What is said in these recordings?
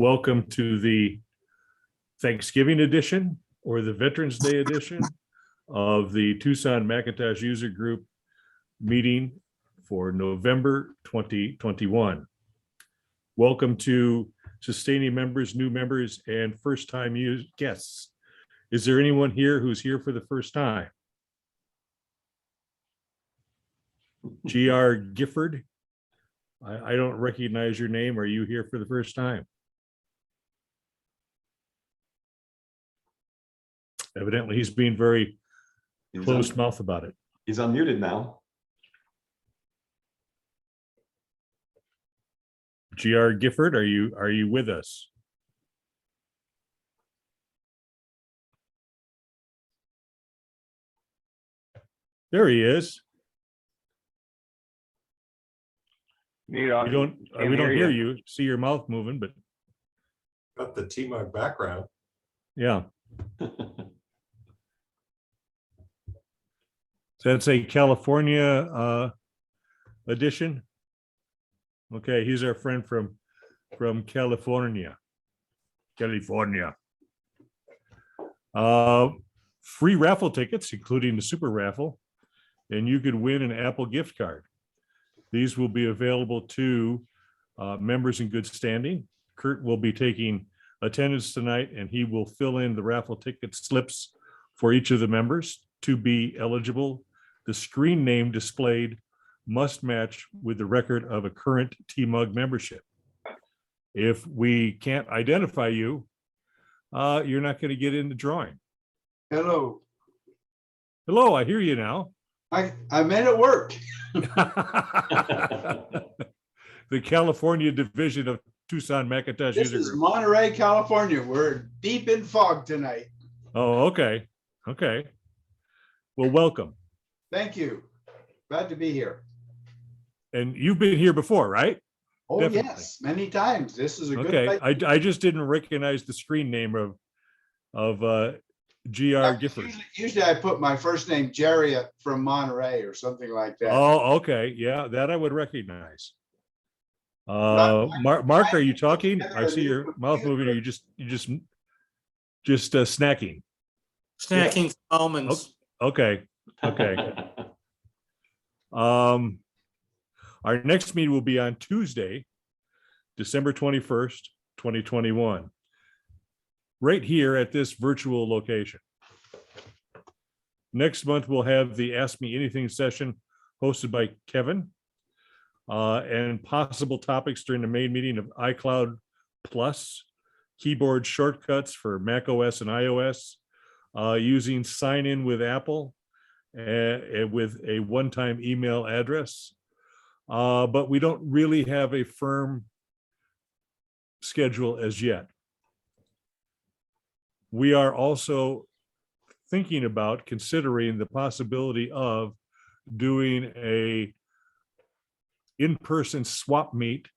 Welcome to the Thanksgiving edition or the Veterans Day edition of the Tucson Macintosh User Group meeting for November 2021. Welcome to sustaining members, new members, and first-time guests. Is there anyone here who's here for the first time? G.R. Gifford, I don't recognize your name. Are you here for the first time? Evidently, he's being very closed mouth about it. He's unmuted now. G.R. Gifford, are you with us? There he is. We don't hear you. See your mouth moving, but got the TMUG background. yeah. That's a California edition. Okay, he's our friend from California. Free raffle tickets, including the super raffle, and you could win an Apple gift card. These will be available to members in good standing. Kurt will be taking attendance tonight, and he will fill in the raffle ticket slips for each of the members to be eligible. The screen name displayed must match with the record of a current TMUG membership. If we can't identify you, you're not going to get in the drawing. Hello. Hello, I hear you now. I'm at work. The California division of Tucson Macintosh This User is Group. Monterey, California. We're deep in fog tonight. Oh, okay. Okay. Well, welcome. Thank you. Glad to be here. And you've been here before, right? Oh, Definitely. yes, many times. This is a good Okay. place. I just didn't recognize the screen name of G.R. Gifford. Usually I put my first name Jerry from Monterey or something like that. Oh, okay. Yeah, that I would recognize. Mark, are you talking? I see your mouth moving. Or you just snacking? Snacking almonds. Okay. Okay. Our next meeting will be on Tuesday, December 21st, 2021, right here at this virtual location. Next month, we'll have the Ask Me Anything session hosted by Kevin, and possible topics during the main meeting of iCloud Plus, keyboard shortcuts for Mac OS and iOS, using sign in with Apple, with a one-time email address. But we don't really have a firm schedule as yet. We are also thinking about considering the possibility of doing a in-person swap meet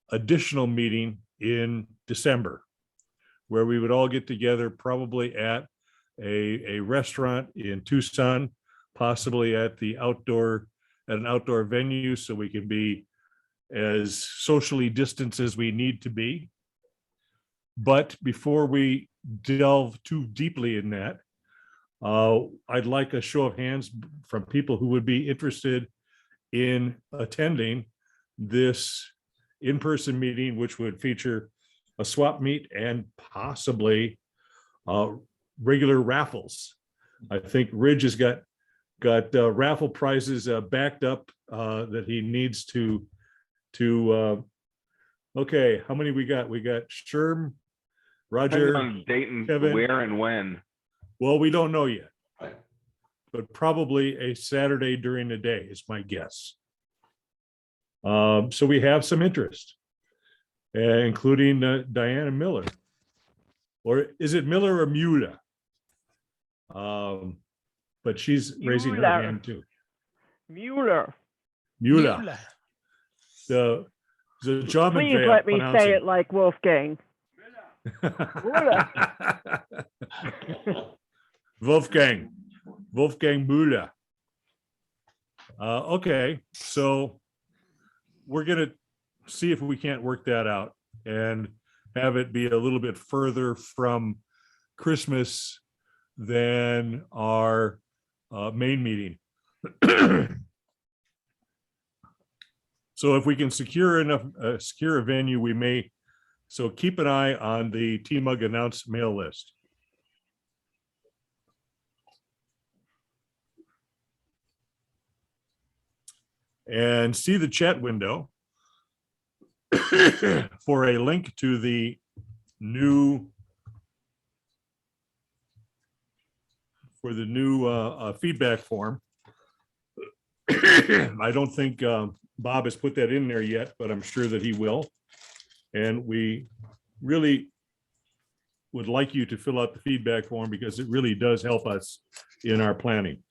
additional meeting in December, where we would all get together probably at a restaurant in Tucson, possibly at an outdoor venue, so we can be as socially distanced as we need to be. But before we delve too deeply in that, I'd like a show of hands from people who would be interested in attending this in-person meeting, which would feature a swap meet and possibly regular raffles. I think Ridge has got raffle prizes backed up that he needs to okay, how many we got? We got Sherm, Roger, Dayton, Kevin. where and when? Well, we don't know yet, Right. but probably a Saturday during the day is my guess. So we have some interest, including Diana Miller, or is it Miller or Mueller? But she's raising her hand too. Mueller. The German Please way let of me pronouncing say it. it like Wolfgang. Wolfgang Müller. Okay, so we're gonna see if we can't work that out and have it be a little bit further from Christmas than our main meeting. So if we can secure a venue, we may. So keep an eye on the TMUG announced mail list. And see the chat window for a link to the new feedback form. I don't think Bob has put that in there yet, but I'm sure that he will. And we really would like you to fill out the feedback form because it really does help us in our planning.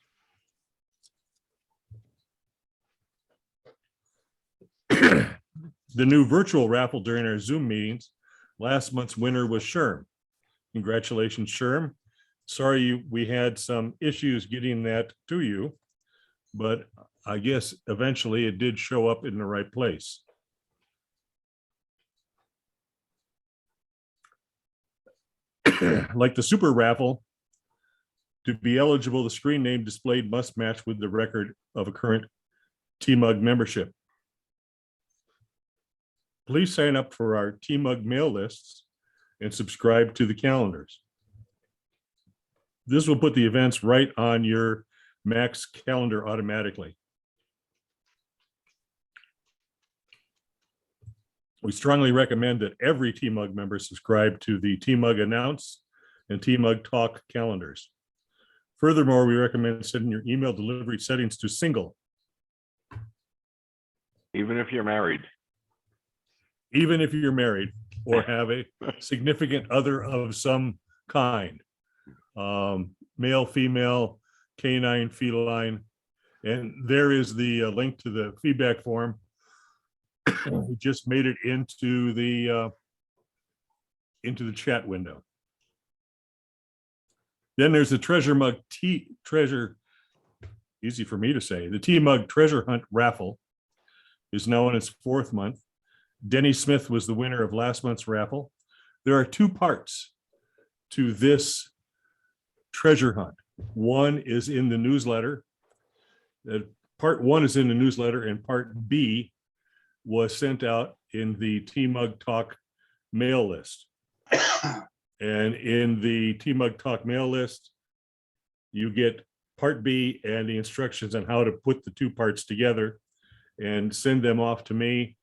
The new virtual raffle during our Zoom meetings, last month's winner was Sherm. Congratulations, Sherm. Sorry, we had some issues getting that to you, but I guess eventually it did show up in the right place. Like the super raffle, to be eligible, the screen name displayed must match with the record of a current TMUG membership. Please sign up for our TMUG mail lists and subscribe to the calendars. This will put the events right on your Max calendar automatically. We strongly recommend that every TMUG member subscribe to the TMUG Announce and TMUG Talk calendars. Furthermore, we recommend setting your email delivery settings to single. Even if you're married. Even if you're married or have a significant other of some kind, male, female, canine, feline. And there is the link to the feedback form. We just made it into the chat window. Then there's the treasure mug easy for me to say. The TMUG treasure hunt raffle is now in its 4th month. Denny Smith was the winner of last month's raffle. There are 2 parts to this treasure hunt. One is in the newsletter. Part 1 is in the newsletter, and part B was sent out in the TMUG Talk mail list. And in the TMUG Talk mail list, you get part B and the instructions on how to put the 2 parts together and send them off to me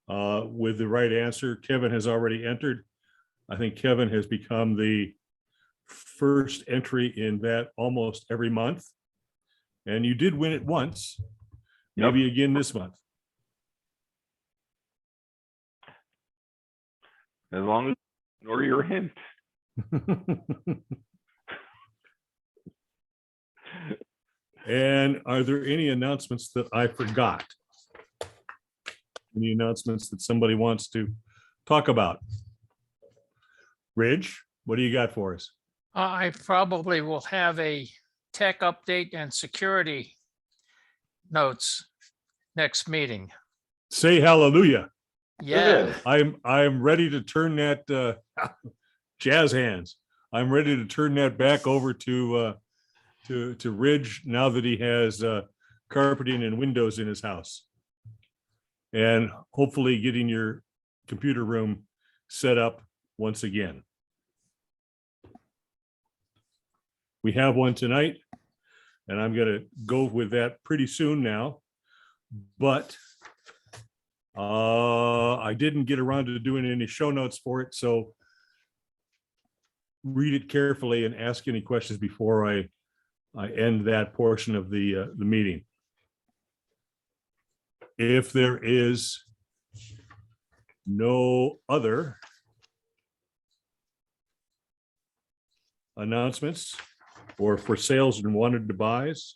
with the right answer. Kevin has already entered. I think Kevin has become the first entry in that almost every month. And you did win it once, maybe again this month. As long as you ignore your hint. And are there any announcements that I forgot? Any announcements that somebody wants to talk about? Ridge, what do you got for us? I probably will have a tech update and security notes next meeting. Say hallelujah. Yeah, I'm ready to turn that jazz hands. I'm ready to turn that back over to Ridge now that he has carpeting and windows in his house. And hopefully getting your computer room set up once again. We have one tonight, and I'm going to go with that pretty soon now. But I didn't get around to doing any show notes for it, so read it carefully and ask any questions before I end that portion of the meeting. If there is no other announcements or for sales and wanted to buys,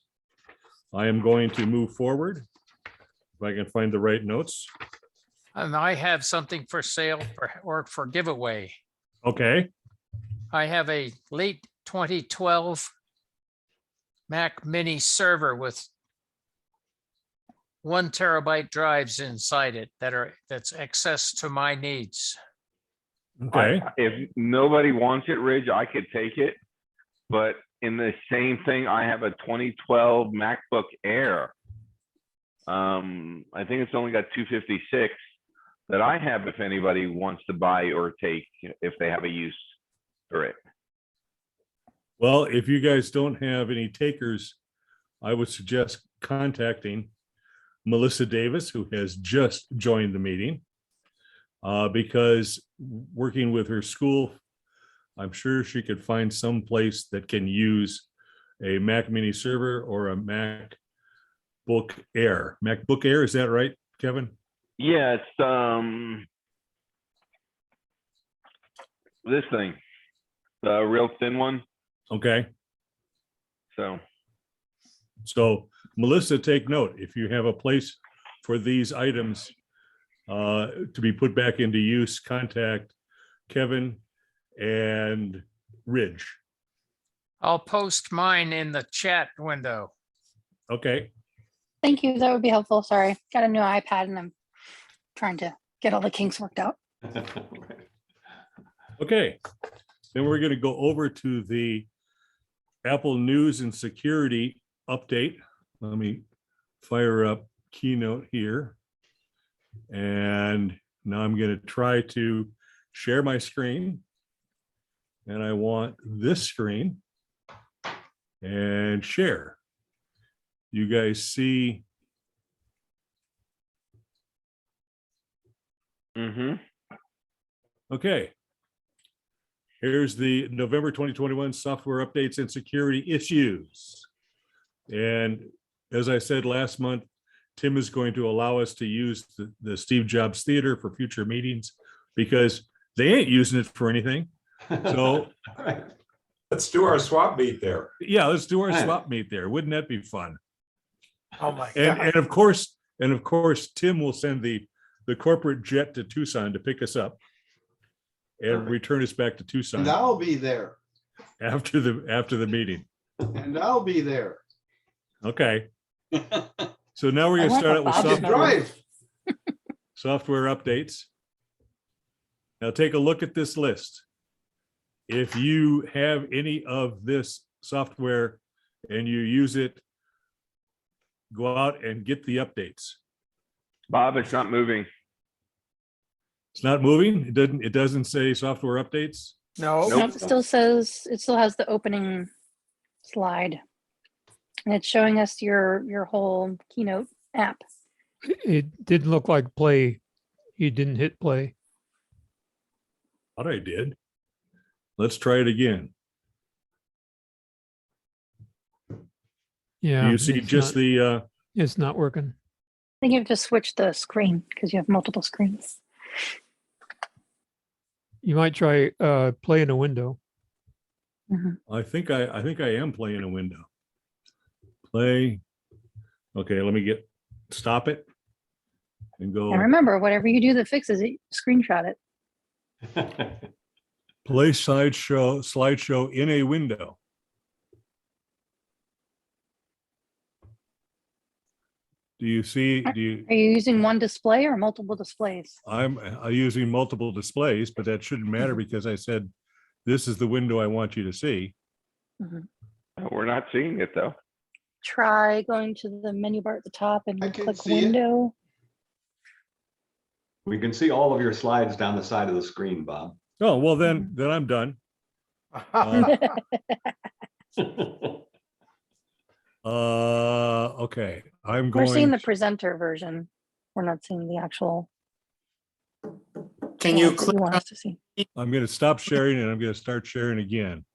I am going to move forward. If I can find the right notes. and I have something for sale or for giveaway. Okay. I have a late 2012 Mac Mini server with 1 terabyte drives inside it that's access to my needs. Okay, If nobody wants it, Ridge, I could take it. But in the same thing, I have a 2012 MacBook Air. I think it's only got 256 that I have if anybody wants to buy or take, if they have a use for it. well, if you guys don't have any takers, I would suggest contacting Melissa Davis, who has just joined the meeting. Because working with her school, I'm sure she could find some place that can use a Mac mini server or a MacBook Air. MacBook Air, is that right, Kevin? Yeah, it's this thing, the real thin one. Okay, So so Melissa, take note, if you have a place for these items to be put back into use, contact Kevin and Ridge. I'll post mine in the chat window. Okay, Thank you. That would be helpful. Sorry. Got a new iPad and I'm trying to get all the kinks worked out. okay. Then we're going to go over to the Apple News and Security update. Let me fire up Keynote here. And now I'm going to try to share my screen. And I want this screen and share. You guys see? Okay. Here's the November 2021 software updates and security issues. And as I said last month, Tim is going to allow us to use the Steve Jobs Theater for future meetings because they ain't using it for anything. So All right. Let's do our swap meet there. yeah, let's do our swap meet there. Wouldn't that be fun? Oh my And of course, Tim will send the corporate jet to Tucson to pick us up and return us back to And Tucson I'll be there. after the meeting. And I'll be there. Okay. So now we're I gonna want start the out with Bob's Just software, drive. software updates. Now take a look at this list. If you have any of this software and you use it, go out and get the updates. Bob, it's not moving. It's not moving. It doesn't say software updates. No, Nope. Nope, it still says, it still has the opening slide. And it's showing us your whole Keynote app. It didn't look like play. You didn't hit play. Thought I did. Let's try it again. Yeah. Do you see it's just not- the, It's not working. I think you have to switch the screen because you have multiple screens. You might try play in a window. I think I am playing a window. Play. Okay, let me stop it and go And remember, whatever you do that fixes it, screenshot it. play slideshow in a window. Do you see, Are you using one display or multiple displays? I'm using multiple displays, but that shouldn't matter because I said, this is the window I want you to see. We're not seeing it though. Try going to the menu bar at the top and I can click see it. window. We can see all of your slides down the side of the screen, Bob. Oh, well, then I'm done. Okay, I'm We're seeing going, the presenter version. We're not seeing the actual. Can you slides that click want on, us to see? I'm going to stop sharing and I'm going to start sharing again.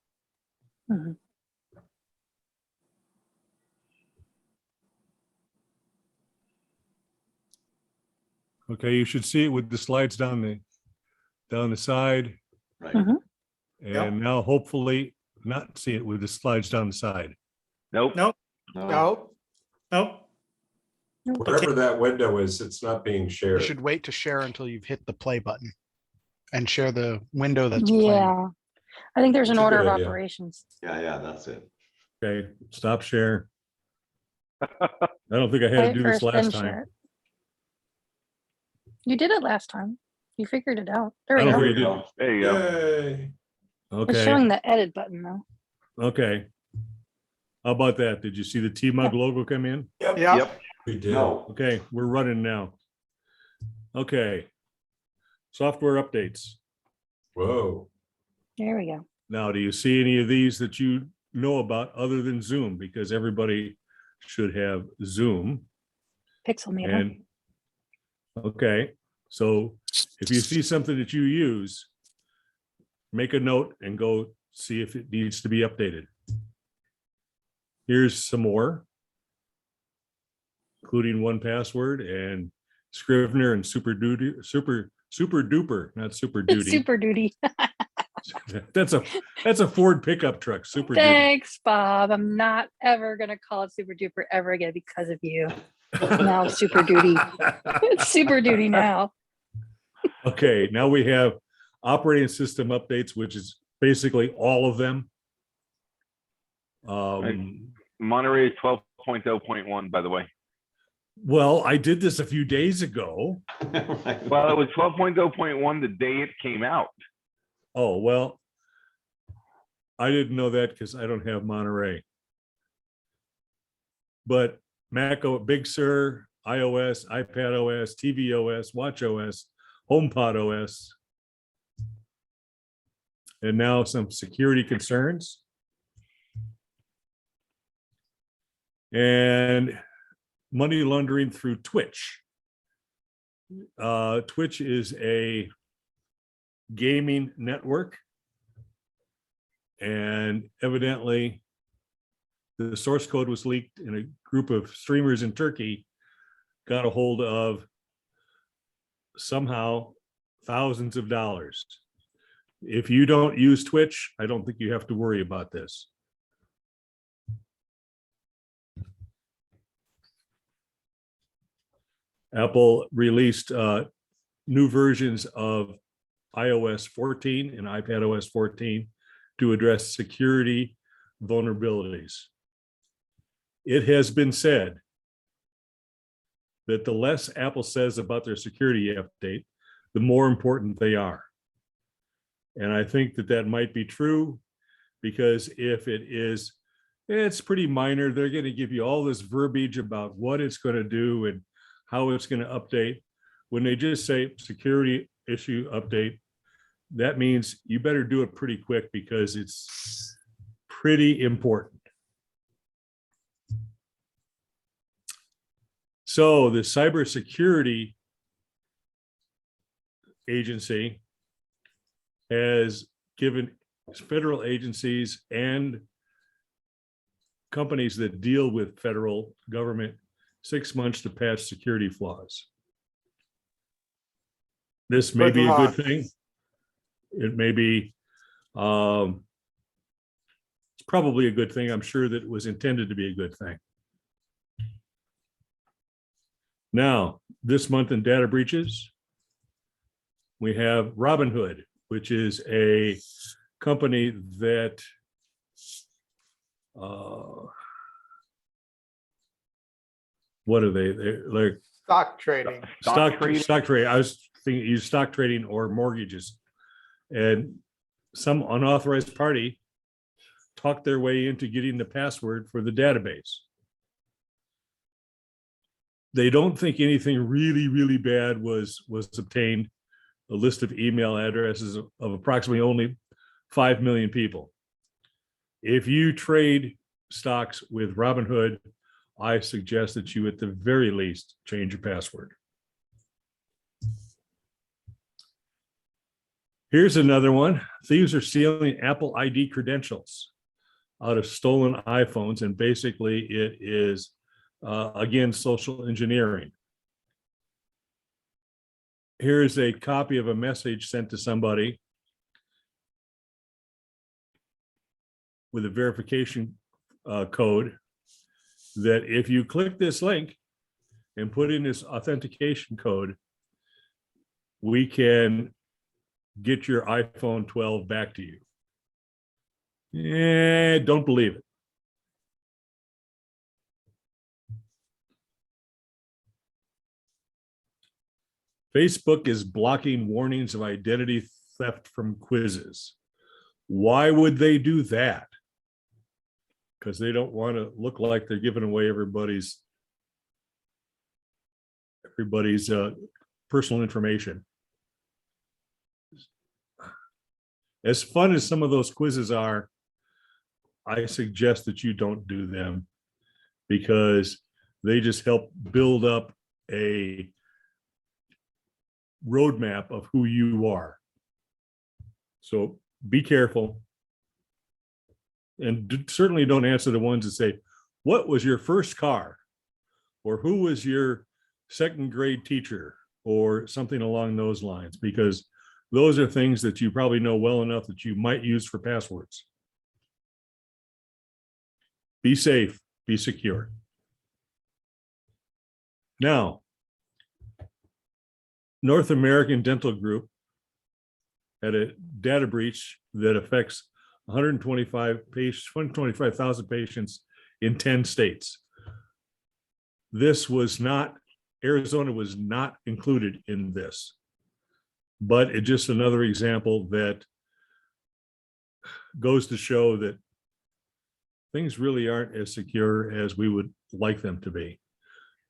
Mhm. Okay, you should see it with the slides down the side. Right. Mhm. And now hopefully not see it with the slides down the side. Nope. Nope. No. No, nope. Wherever that window is, it's not being You shared. should wait to share until you've hit the play button and share the window that's playing. Yeah, I think there's an That's a order good of idea. operations. Yeah, that's it. Okay, stop share. I don't think I had Play to it do this first, then last share time. it. You did it last time. You figured it out. There I we don't go. think you did. There you go. Yay. It's Okay, showing the edit button though. okay. How about that? Did you see the TMUG logo come in? Yeah. We did. No, Okay, we're running now. Okay. Software updates. Whoa. There we go. Now, do you see any of these that you know about other than Zoom? Because everybody should have Zoom. Pixel meter. And, okay, so if you see something that you use, make a note and go see if it needs to be updated. Here's some more, including 1Password and Scrivener and super duper, not Super It's Duty. Super Duty. That's a Ford pickup truck, Super Duty. Thanks, Bob. I'm not ever gonna call it Super Duper ever again because of you. Now Super Duty. It's Super Duty now. Okay, now we have operating system updates, which is basically all of them. Monterey is 12.0.1, by the way. Well, I did this a few days ago. Well, it was 12.0.1 the day it came out. Oh, well, I didn't know that because I don't have Monterey. But Mac, Big Sur, iOS, iPad OS, TV OS, Watch OS, HomePod OS. And now some security concerns. And money laundering through Twitch. Twitch is a gaming network. And evidently, the source code was leaked and a group of streamers in Turkey got a hold of somehow thousands of dollars. If you don't use Twitch, I don't think you have to worry about this. Apple released new versions of iOS 14 and iPadOS 14 to address security vulnerabilities. It has been said that the less Apple says about their security update, the more important they are. And I think that that might be true because if it is, it's pretty minor. They're going to give you all this verbiage about what it's going to do and how it's going to update. When they just say security issue update, that means you better do it pretty quick because it's pretty important. So the cybersecurity agency has given federal agencies and companies that deal with federal government 6 months to patch security flaws. This may be a good thing. It may be, it's probably a good thing. I'm sure that it was intended to be a good thing. Now, this month in data breaches, we have Robinhood, which is a company that what are they? They're Stock trading. stock trading. I was thinking use stock trading or mortgages, and some unauthorized party talked their way into getting the password for the database. They don't think anything really, really bad was obtained. A list of email addresses of approximately only 5 million people. If you trade stocks with Robinhood, I suggest that you at the very least change your password. Here's another one. Thieves are stealing Apple ID credentials out of stolen iPhones, and basically it is, again, social engineering. Here's a copy of a message sent to somebody with a verification code that if you click this link and put in this authentication code, we can get your iPhone 12 back to you. Don't believe it. Facebook is blocking warnings of identity theft from quizzes. Why would they do that? Because they don't want to look like they're giving away everybody's personal information. As fun as some of those quizzes are, I suggest that you don't do them because they just help build up a roadmap of who you are. So be careful. And certainly don't answer the ones that say, what was your first car? Or who was your second grade teacher? Or something along those lines, because those are things that you probably know well enough that you might use for passwords. Be safe, be secure. Now, North American Dental Group had a data breach that affects 125,000 patients in 10 states. Arizona was not included in this, but it's just another example that goes to show that things really aren't as secure as we would like them to be.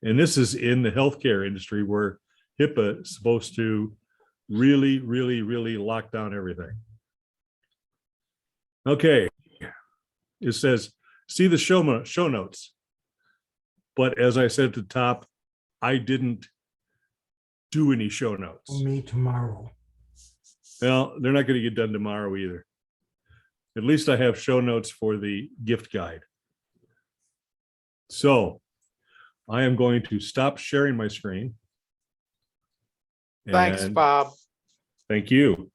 And this is in the healthcare industry where HIPAA is supposed to really, really, really lock down everything. Okay, it says, see the show notes. But as I said at the top, I didn't do any show notes. Me tomorrow. Well, they're not going to get done tomorrow either. At least I have show notes for the gift guide. So I am going to stop sharing my screen. Thanks, And Bob. thank you.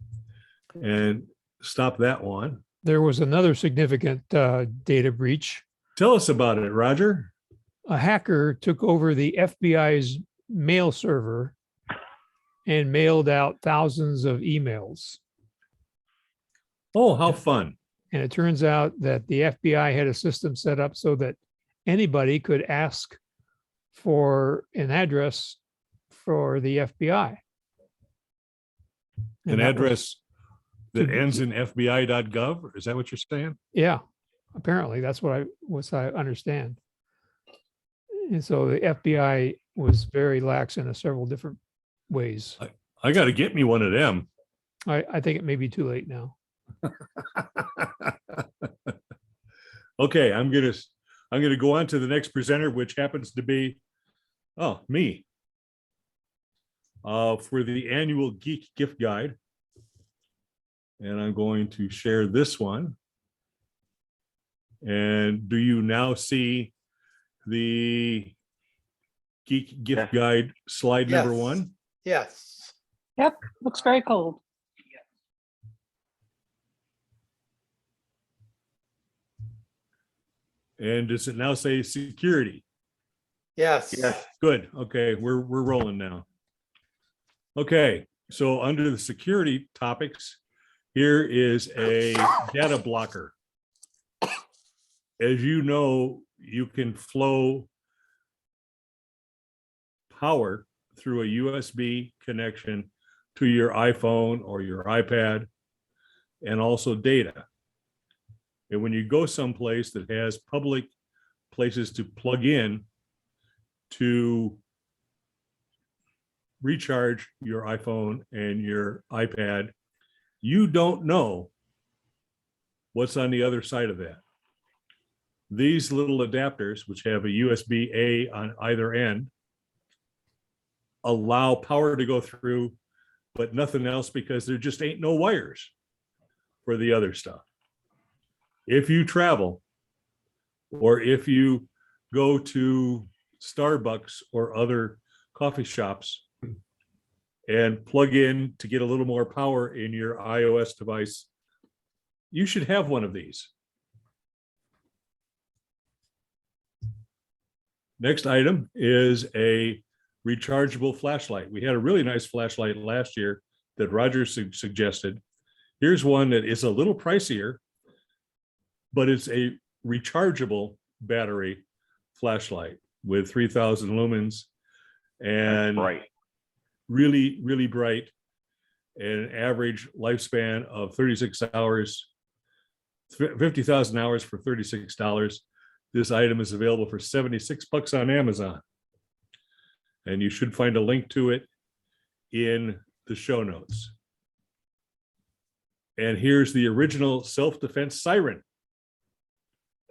And stop that one. There was another significant data breach. Tell us about it, Roger. A hacker took over the FBI's mail server and mailed out thousands of emails. Oh, how fun. And it turns out that the FBI had a system set up so that anybody could ask for an address for the FBI. An And that was- address that ends in FBI.gov? Is that what you're saying? Yeah, apparently that's what I understand. And so the FBI was very lax in several different ways. I got to get me one of them. I think it may be too late now. Okay, I'm gonna go on to the next presenter, which happens to be me. For the annual Geek Gift Guide. And I'm going to share this one. And do you now see the Geek Gift Guide slide number Yes. 1? Yes. Yep, looks very cold. And does it now say security? Yes. Good. Okay, we're rolling now. Okay, so under the security topics, here is a data blocker. As you know, you can flow power through a USB connection to your iPhone or your iPad, and also data. And when you go someplace that has public places to plug in to recharge your iPhone and your iPad, you don't know what's on the other side of that. These little adapters, which have a USB-A on either end, allow power to go through, but nothing else, because there just ain't no wires for the other stuff. If you travel, or if you go to Starbucks or other coffee shops and plug in to get a little more power in your iOS device, you should have one of these. Next item is a rechargeable flashlight. We had a really nice flashlight last year that Roger suggested. Here's one that is a little pricier, but it's a rechargeable battery flashlight with 3,000 lumens and really, really bright, and an average lifespan of 36 hours, 50,000 hours for $36. This item is available for $76 on Amazon. And you should find a link to it in the show notes. And here's the original self-defense siren.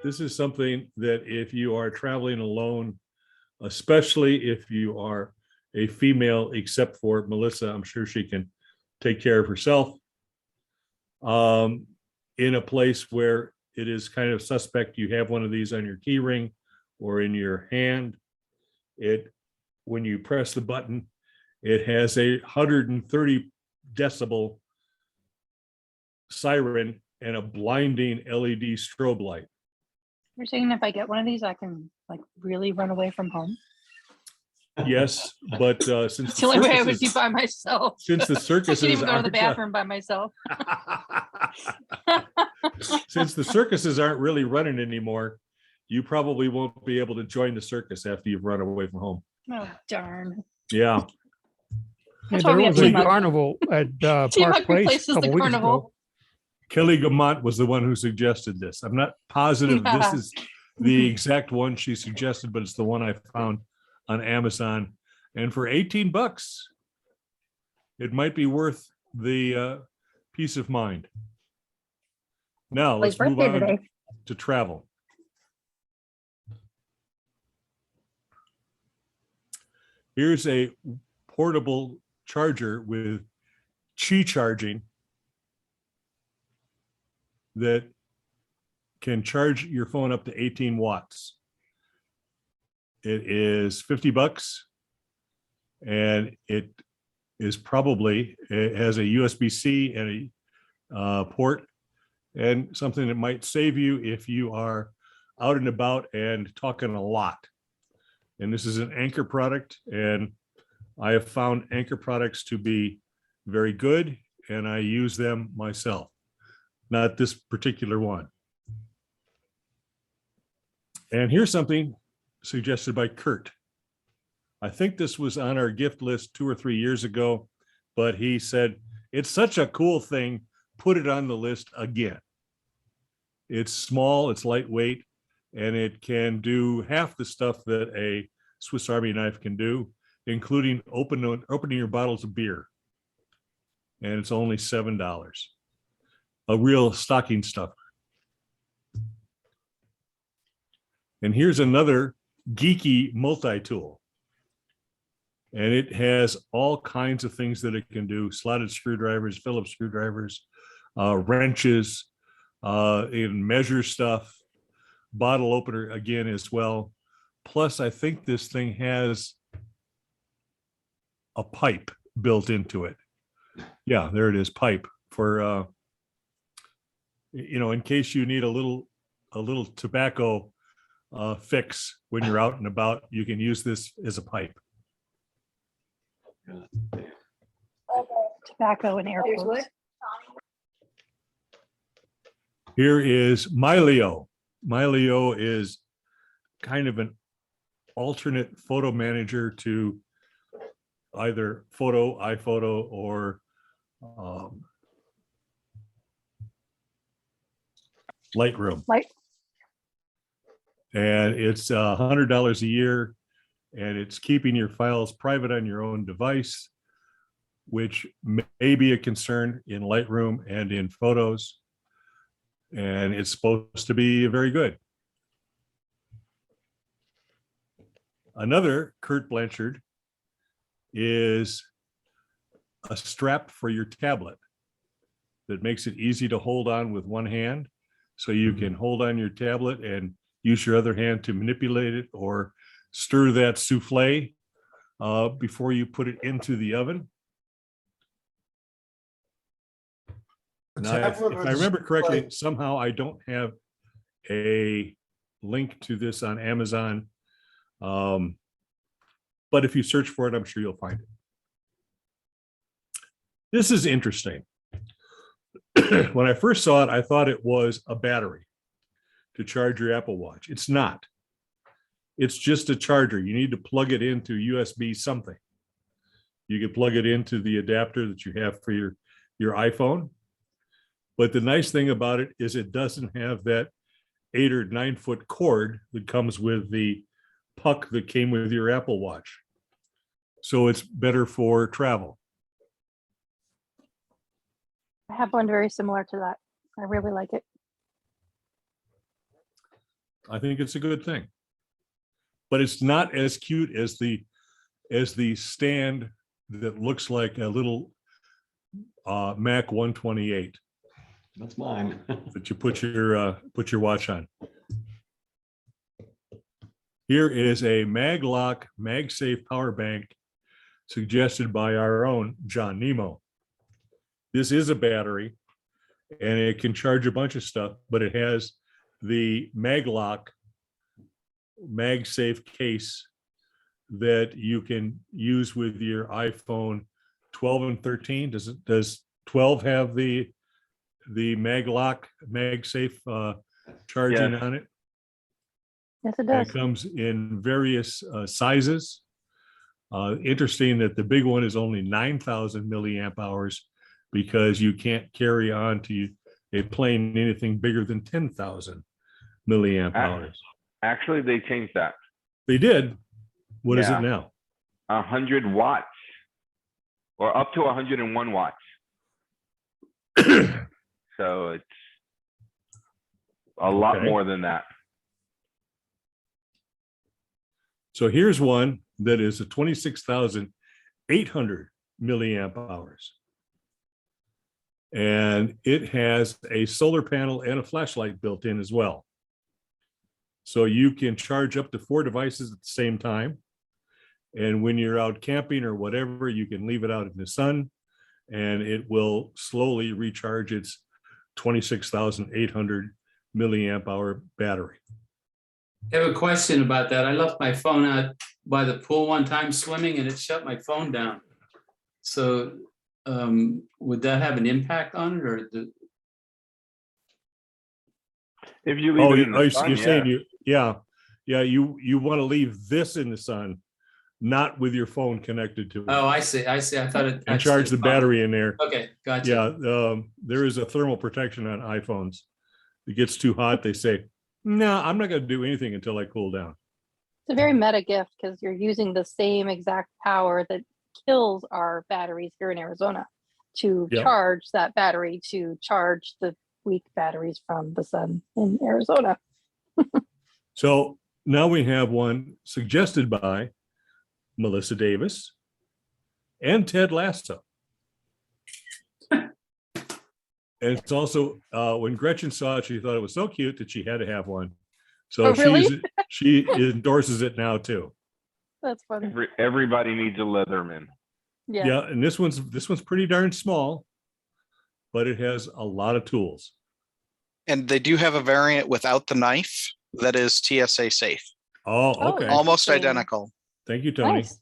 This is something that if you are traveling alone, especially if you are a female, except for Melissa, I'm sure she can take care of herself, in a place where it is kind of suspect you have one of these on your key ring or in your hand, when you press the button, it has a 130 decibel siren and a blinding LED strobe light. You're saying if I get one of these, I can like really run away from home? Yes, but since It's the only way I would be by myself. since the I circuses can't even go to the aren't, bathroom by myself. since the circuses aren't really running anymore, you probably won't be able to join the circus after you've run away from home. Oh, darn. Yeah. That's Yeah, why we there have was a TMUG. carnival at TMUG Park Place a replaces the couple weeks carnival. ago. Kelly Gamont was the one who suggested this. I'm not positive this is the exact one she suggested, but it's the one I found on Amazon. And for $18, it might be worth the peace of mind. Now let's move on to travel. Here's a portable charger with Qi charging that can charge your phone up to 18 watts. It is $50, and it is probably, it has a USB-C and a port, and something that might save you if you are out and about and talking a lot. And this is an Anchor product, and I have found Anchor products to be very good, and I use them myself. Not this particular one. And here's something suggested by Kurt. I think this was on our gift list 2 or 3 years ago, but he said, it's such a cool thing, put it on the list again. It's small, it's lightweight, and it can do half the stuff that a Swiss Army knife can do, including opening your bottles of beer. And it's only $7. A real stocking stuffer. And here's another geeky multi-tool. And it has all kinds of things that it can do: slotted screwdrivers, Phillips screwdrivers, wrenches, and measure stuff, bottle opener again as well. Plus, I think this thing has a pipe built into it. Yeah, there it is, pipe for, in case you need a little tobacco fix when you're out and about, you can use this as a pipe. Tobacco and airports. Here is Mylio. Mylio is kind of an alternate photo manager to either iPhoto, or Lightroom. And it's $100 a year, and it's keeping your files private on your own device, which may be a concern in Lightroom and in Photos. And it's supposed to be very good. Another Kurt Blanchard is a strap for your tablet that makes it easy to hold on with one hand. So you can hold on your tablet and use your other hand to manipulate it or stir that souffle before you put it into the oven. Now, if I remember correctly, somehow I don't have a link to this on Amazon. But if you search for it, I'm sure you'll find it. This is interesting. When I first saw it, I thought it was a battery to charge your Apple Watch. It's not. It's just a charger. You need to plug it into USB something. You can plug it into the adapter that you have for your iPhone. But the nice thing about it is it doesn't have that 8 or 9 foot cord that comes with the puck that came with your Apple Watch. So it's better for travel. I have one very similar to that. I really like it. I think it's a good thing. But it's not as cute as the stand that looks like a little Mac 128 That's mine. that you put your watch on. Here is a MagLock MagSafe power bank suggested by our own John Nemo. This is a battery and it can charge a bunch of stuff, but it has the MagLock MagSafe case that you can use with your iPhone 12 and 13. Does 12 have the MagLock MagSafe charging Yes. on it? Yes, it And does. it comes in various sizes. Interesting that the big one is only 9,000 milliamp hours because you can't carry on to a plane anything bigger than 10,000 milliamp hours. Actually, they changed that. They did. What is Yeah. it now? 100 watts or up to 101 watts. So it's a lot Okay. more than that. So here's one that is a 26,800 milliamp hours. And it has a solar panel and a flashlight built in as well. So you can charge up to 4 devices at the same time. And when you're out camping or whatever, you can leave it out in the sun and it will slowly recharge its 26,800 milliamp hour battery. I have a question about that. I left my phone out by the pool one time swimming and it shut my phone down. So would that have an impact on it or If you leave it in the sun, you're saying you want to leave this in the sun, not with your phone connected to it. Oh, I see. I thought it. And charge the battery in there. Okay, gotcha. Yeah, there is a thermal protection on iPhones. It gets too hot, they say, no, I'm not going to do anything until I cool down. It's a very meta gift because you're using the same exact power that kills our batteries here in Arizona to Yep. charge that battery to charge the weak batteries from the sun in Arizona. So now we have one suggested by Melissa Davis and Ted Lasso. And it's also, when Gretchen saw it, she thought it was so cute that she had to have one. So Oh, really? she endorses it now too. That's funny. everybody needs a Leatherman. Yeah. Yeah, and this one's pretty darn small, but it has a lot of tools. And they do have a variant without the knife that is TSA safe. Oh, Oh, okay. Almost Interesting. identical. Thank you, Tony. Nice.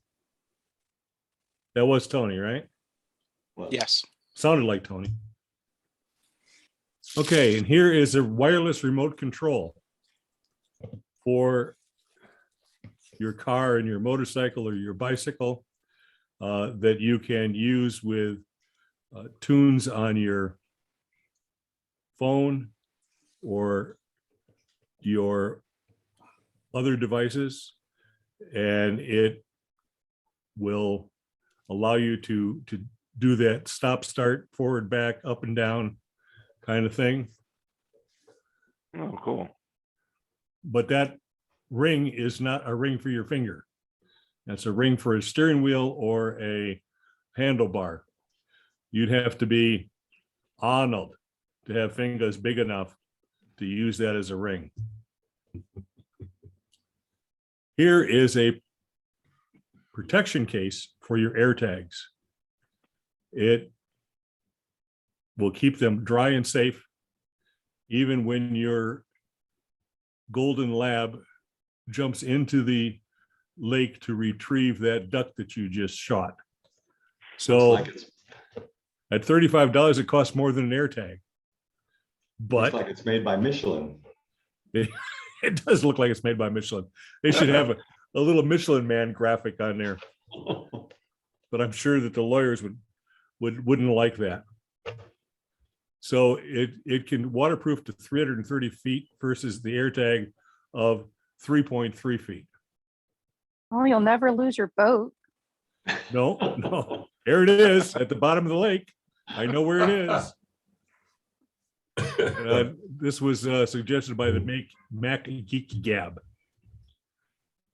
That was Tony, right? Yes. Sounded like Tony. Okay, and here is a wireless remote control for your car and your motorcycle or your bicycle that you can use with tunes on your phone or your other devices, and it will allow you to do that stop, start, forward, back, up and down kind of thing. Oh, cool. But that ring is not a ring for your finger. That's a ring for a steering wheel or a handlebar. You'd have to be Arnold to have fingers big enough to use that as a ring. Here is a protection case for your AirTags. It will keep them dry and safe, even when your golden lab jumps into the lake to retrieve that duck that you just shot. So Looks like it's, at $35, it costs more than an AirTag. looks But like it's made by Michelin. it does look like it's made by Michelin. They should have a little Michelin Man graphic on there. but I'm sure that the lawyers wouldn't like that. So it can waterproof to 330 feet versus the AirTag of 3.3 feet. Oh, you'll never lose your boat. No, there it is at the bottom of the lake. I know where it is. This was suggested by the Mac Geek Gab.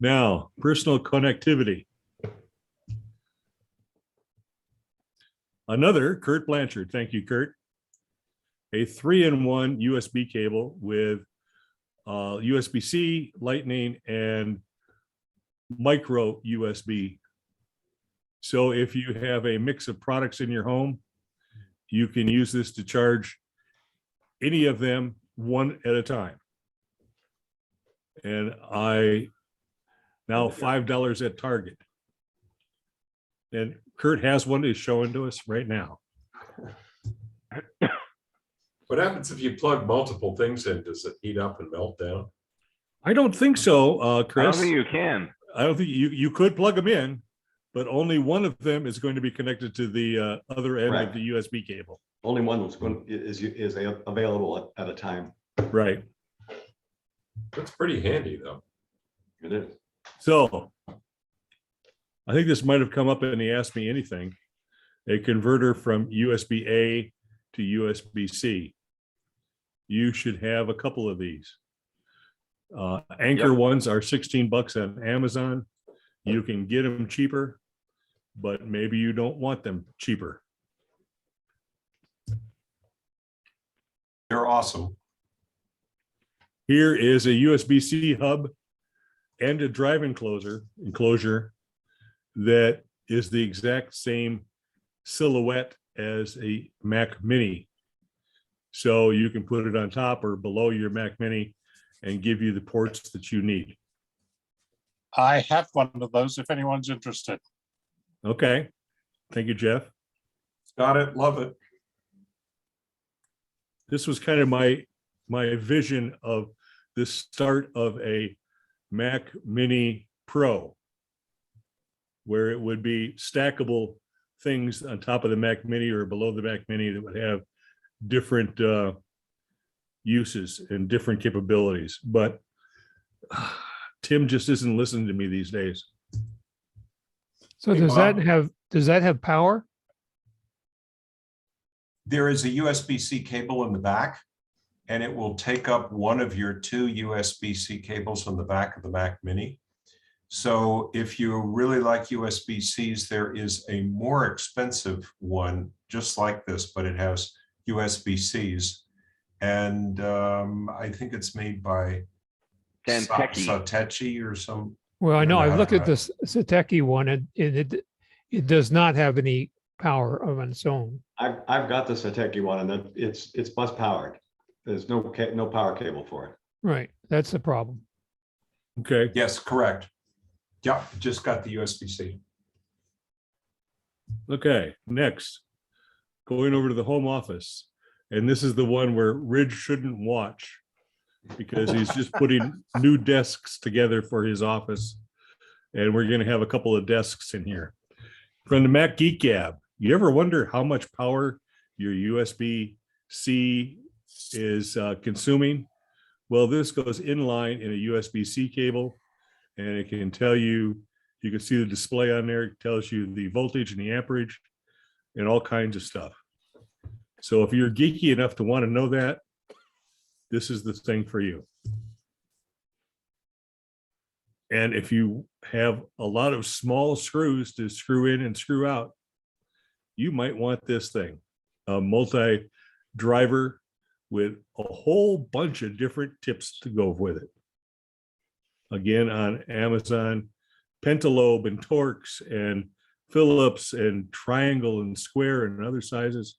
Now, personal connectivity. Another Kurt Blanchard. Thank you, Kurt. A 3-in-1 USB cable with USB-C, Lightning, and micro USB. So if you have a mix of products in your home, you can use this to charge any of them one at a time. And I now $5 at Target. And Kurt has one he's showing to us right now. What happens if you plug multiple things in? Does it heat up and melt down? I don't think so, I don't Chris. think you can. I don't think you could plug them in, but only one of them is going to be connected to the other end Right. of the USB cable. Only one is available at a time. Right. That's pretty handy, though. It is. So I think this might have come up in the Ask Me Anything, a converter from USB-A to USB-C. You should have a couple of these. Anchor Yep. ones are $16 on Amazon. You can get them cheaper, but maybe you don't want them cheaper. They're awesome. Here is a USB-C hub and a drive enclosure that is the exact same silhouette as a Mac Mini. So you can put it on top or below your Mac Mini and give you the ports that you need. I have one of those if anyone's interested. Okay. Thank you, Jeff. Got it. Love it. This was kind of my vision of the start of a Mac Mini Pro, where it would be stackable things on top of the Mac Mini or below the Mac Mini that would have different uses and different capabilities. But Tim just isn't listening to me these days. So Hey, does Bob. that have power? There is a USB-C cable in the back, and it will take up one of your two USB-C cables on the back of the Mac Mini. So if you really like USB-Cs, there is a more expensive one just like this, but it has USB-Cs. And I think it's made by Satechi or some. Well, I know I've looked at Uh, this Sateki one and it does not have any power of its own. I've got the Sateki one, and it's bus powered. There's no power cable for it. Right. That's the problem. Okay. Yes, correct. Yeah, just got the USB-C. Okay. Next, going over to the home office. And this is the one where Ridge shouldn't watch because he's just putting new desks together for his office. And we're going to have a couple of desks in here. From the Mac Geek Gab, you ever wonder how much power your USB-C is consuming? Well, this goes inline in a USB-C cable, and it can tell you, you can see the display on there, it tells you the voltage and the amperage and all kinds of stuff. So if you're geeky enough to want to know that, this is the thing for you. And if you have a lot of small screws to screw in and screw out, you might want this thing, a multi-driver with a whole bunch of different tips to go with it. Again, on Amazon, Pentalobe and Torx and Phillips and Triangle and Square and other sizes,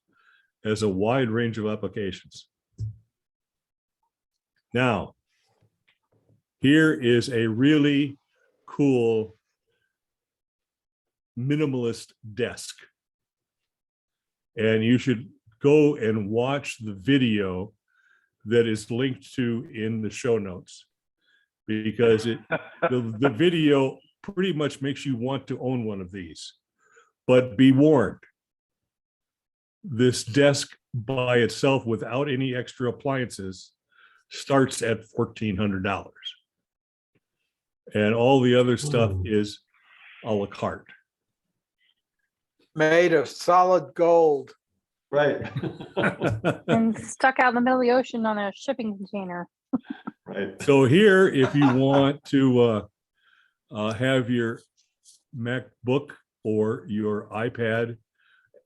has a wide range of applications. Now, here is a really cool minimalist desk. And you should go and watch the video that is linked to in the show notes, because the video pretty much makes you want to own one of these. But be warned, this desk by itself without any extra appliances starts at $1,400. And all the other stuff is a la carte. Made of solid gold. Right. And stuck out in the middle of the ocean on a shipping container. Right. So here, if you want to have your MacBook or your iPad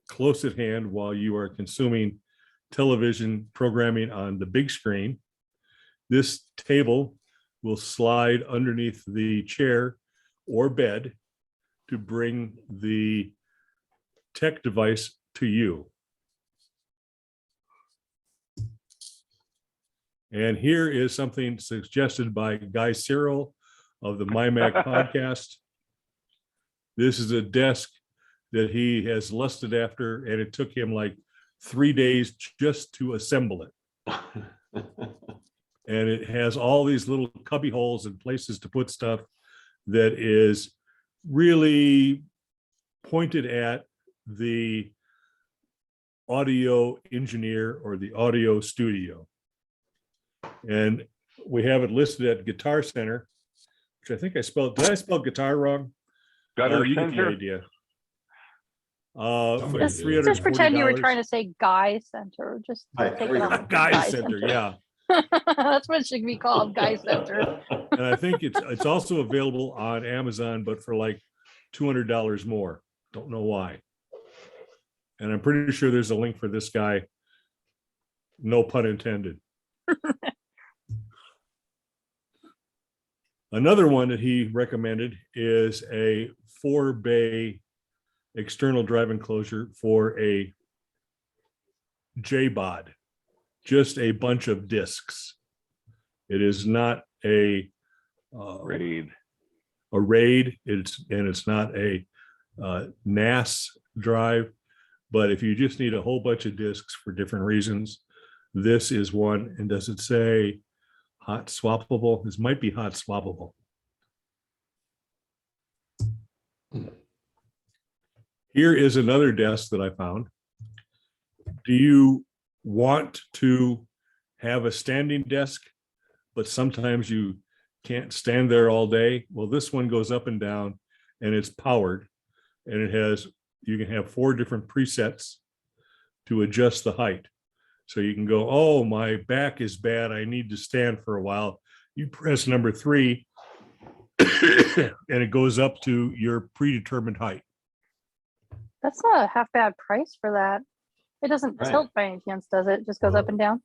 close at hand while you are consuming television programming on the big screen, this table will slide underneath the chair or bed to bring the tech device to you. And here is something suggested by Guy Cyril of the MyMac podcast. This is a desk that he has lusted after, and it took him like 3 days just to assemble it. And it has all these little cubby holes and places to put stuff that is really pointed at the audio engineer or the audio studio. And we have it listed at Guitar Center, which I think I spelled. Did I spell guitar wrong? Gutter You get the Center? idea. For Just pretend you were $340. trying to say Guy Center. Just Right, take there it you off. go. Guy Center, yeah. That's what it should be called, Guy Center. And I think it's also available on Amazon, but for like $200 more. Don't know why. And I'm pretty sure there's a link for this guy. No pun intended. Another one that he recommended is a 4-bay external drive enclosure for a JBOD, just a bunch of discs. It is not a RAID. It's not a NAS drive, but if you just need a whole bunch of discs for different reasons, this is one. And does it say hot swappable? This might be hot swappable. Here is another desk that I found. Do you want to have a standing desk, but sometimes you can't stand there all day? Well, this one goes up and down and it's powered, and you can have 4 different presets to adjust the height. So you can go, oh, my back is bad, I need to stand for a while. You press number 3 and it goes up to your predetermined height. That's not a half bad price for that. It doesn't Right. tilt by any chance, does it? It just goes up and down.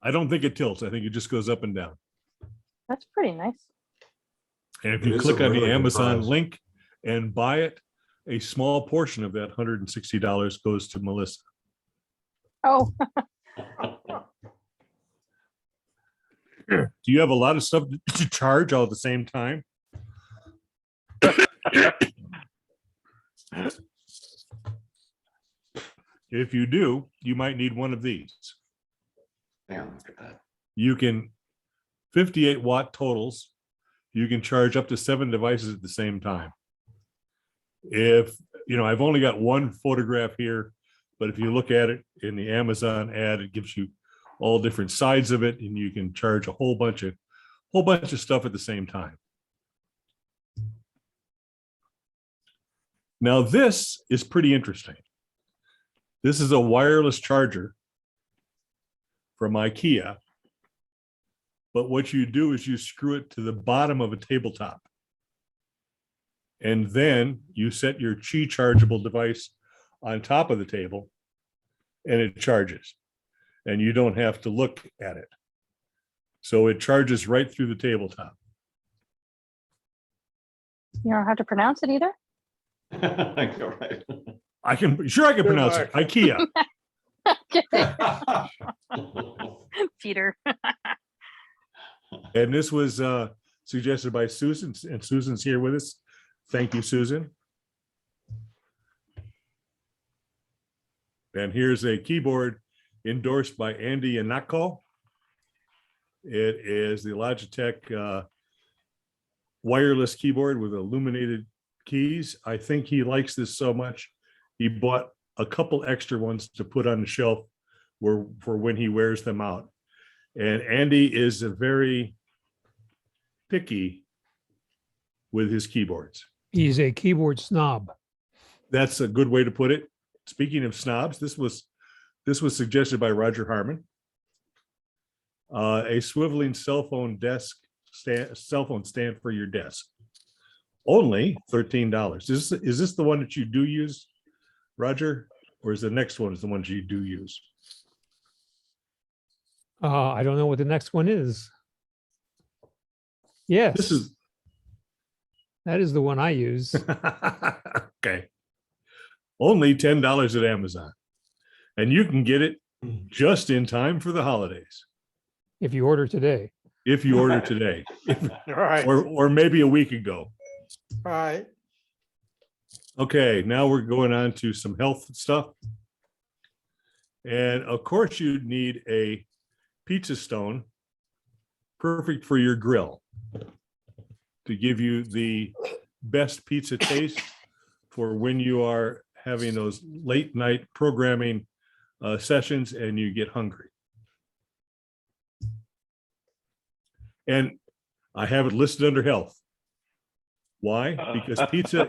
I don't think it tilts. I think it just goes up and down. That's pretty nice. And if It you is click a on really the good Amazon price. link and buy it, a small portion of that $160 goes to Melissa. Oh, Do you have a lot of stuff to charge all at the same time? If you do, you might need one of these. Damn, look at that. You can 58 watt totals. You can charge up to 7 devices at the same time. If I've only got one photograph here, but if you look at it in the Amazon ad, it gives you all different sides of it, and you can charge a whole bunch of stuff at the same time. Now, this is pretty interesting. This is a wireless charger from IKEA. But what you do is you screw it to the bottom of a tabletop. And then you set your Qi chargeable device on top of the table, and it charges. And you don't have to look at it. So it charges right through the tabletop. you don't have to pronounce it either. I know, right? I can pronounce it. IKEA. Peter. And this was suggested by Susan, and Susan's here with us. Thank you, Susan. And here's a keyboard endorsed by Andy Yanako. It is the Logitech wireless keyboard with illuminated keys. I think he likes this so much. He bought a couple extra ones to put on the shelf for when he wears them out. And Andy is a very picky with his keyboards. He's a keyboard snob. That's a good way to put it. Speaking of snobs, this was suggested by Roger Harmon. A swiveling cell phone stand for your desk. Only $13. Is this the one that you do use, Roger? Or is the next one the ones you do use? I don't know what the next one is. Yes, that is the one I use. Okay. Only $10 at Amazon. And you can get it just in time for the holidays. If you order today. If you order today. All right, Or maybe a week ago. all right. Okay, now we're going on to some health stuff. And of course, you need a pizza stone, perfect for your grill, to give you the best pizza taste for when you are having those late night programming sessions and you get hungry. And I have it listed under health. Why? Because pizza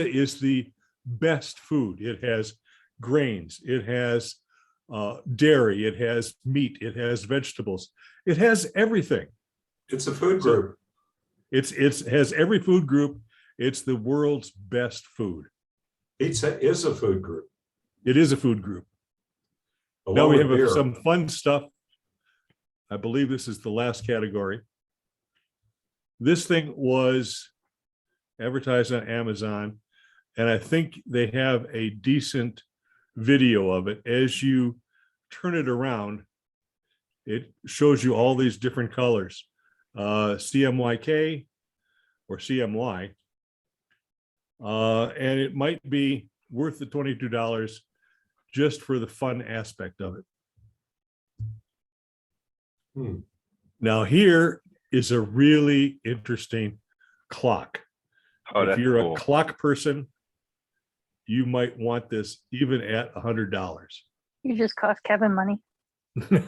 is the best food. It has grains, it has dairy, it has meat, it has vegetables, it has everything. It's a food group. It has every food group. It's the world's best food. Pizza is a food group. It is a food group. Now along we with have beer. some fun stuff. I believe this is the last category. This thing was advertised on Amazon, and I think they have a decent video of it. As you turn it around, it shows you all these different colors, CMYK or CMY, and it might be worth the $22 just for the fun aspect of it. Now here is a really interesting clock. Oh, If that's you're cool. a clock person, you might want this even at $100. You just cost Kevin money. I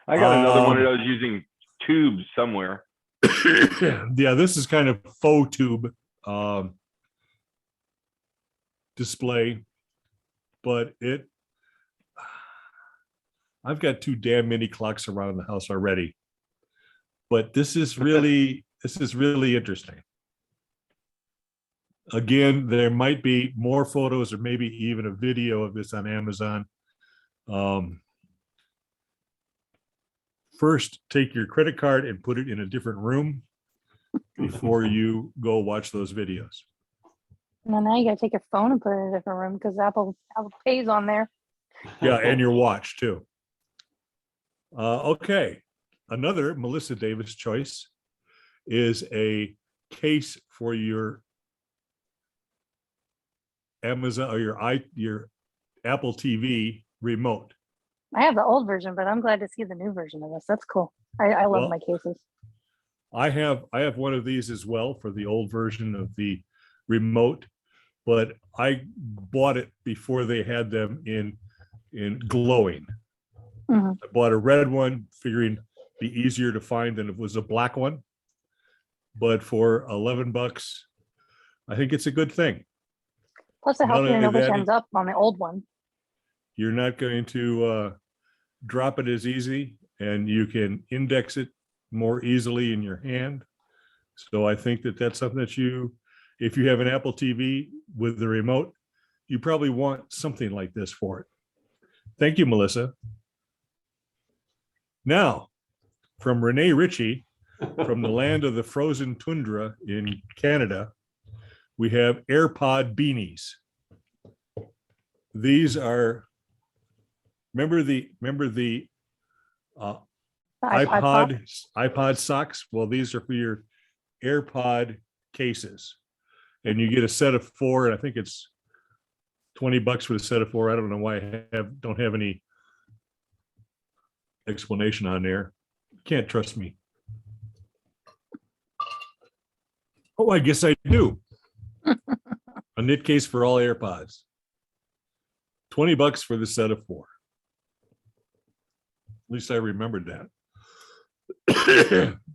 got another one of those using tubes somewhere. Yeah, this is kind of faux tube display, but I've got two damn mini clocks around the house already. But this is really interesting. Again, there might be more photos or maybe even a video of this on Amazon. First, take your credit card and put it in a different room before you go watch those videos. And now you gotta take your phone and put it in a different room because Apple Pay's on there. Yeah, and your watch too. Okay, another Melissa Davis choice is a case for your Amazon or your Apple TV remote. I have the old version, but I'm glad to see the new version of this. That's cool. I love Well, my cases. I have one of these as well for the old version of the remote, but I bought it before they had them in glowing. Mhm. I bought a red one, figuring it'd be easier to find than it was a black one. But for $11, I think it's a good thing. Plus, it not helps you to know only which that, ends up on the old one. You're not going to drop it as easy, and you can index it more easily in your hand. So I think that that's something that if you have an Apple TV with the remote, you probably want something like this for it. Thank you, Melissa. Now, from Renee Ritchie, from the land of the frozen tundra in Canada, we have AirPod beanies. These are, remember the iPod socks? Well, these are for your AirPod cases. And you get a set of 4, and I think it's $20 for the set of 4. I don't know why I don't have any explanation on there. Can't trust me. Oh, I guess I do. A knit case for all AirPods. $20 for the set of 4. At least I remembered that.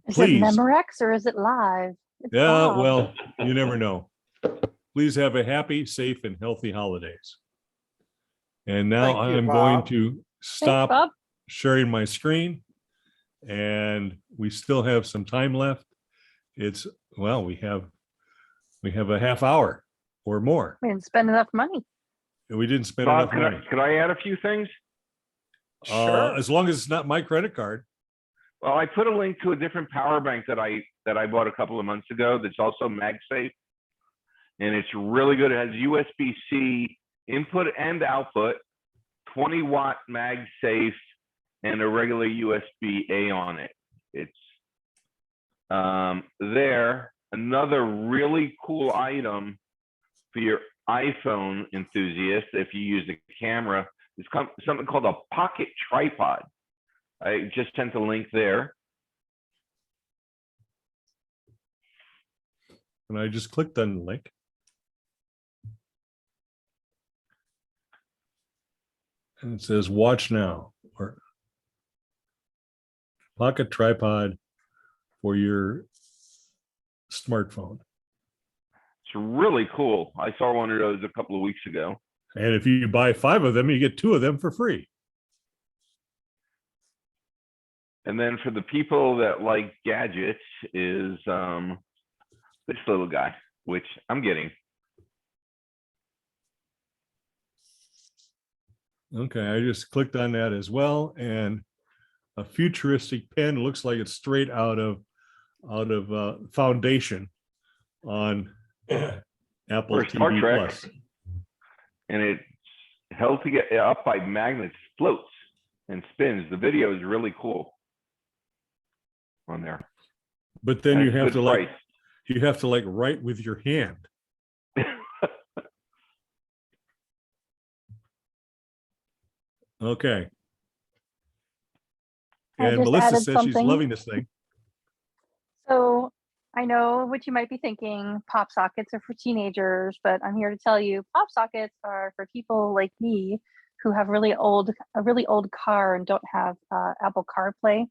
Is Please. it Memorex or is it live? It's Yeah, Bob. well, you never know. Please have a happy, safe, and healthy holidays. And now Thank you, I'm going Bob. to Thanks, stop Bob. sharing my screen. And we still have some time left. It's, well, we have a half hour or more. We didn't spend enough money. And we didn't spend Bob, enough money. could I add a few things? Sure. As long as it's not my credit card. Well, I put a link to a different power bank that I bought a couple of months ago that's also MagSafe. And it's really good. It has USB-C input and output, 20-watt MagSafe, and a regular USB-A on it. It's there. Another really cool item for your iPhone enthusiast, if you use the camera, is something called a pocket tripod. I just sent a link there. And I just clicked on the link. And it says watch now, or pocket tripod for your smartphone. It's really cool. I saw one of those a couple of weeks ago. And if you buy 5 of them, you get 2 of them for free. And then for the people that like gadgets is this little guy, which I'm getting. Okay, I just clicked on that as well. And a futuristic pen, looks like it's straight out of Foundation on Apple Or Star TV Trek. Plus. And it's held to get up by magnets, floats and spins. The video is really cool on there. But then And you it's have good to like write with your hand. price. Okay. I And just Melissa added says she's something. loving this thing. So I know what you might be thinking, pop sockets are for teenagers, but I'm here to tell you pop sockets are for people like me who have a really old car and don't have Apple CarPlay.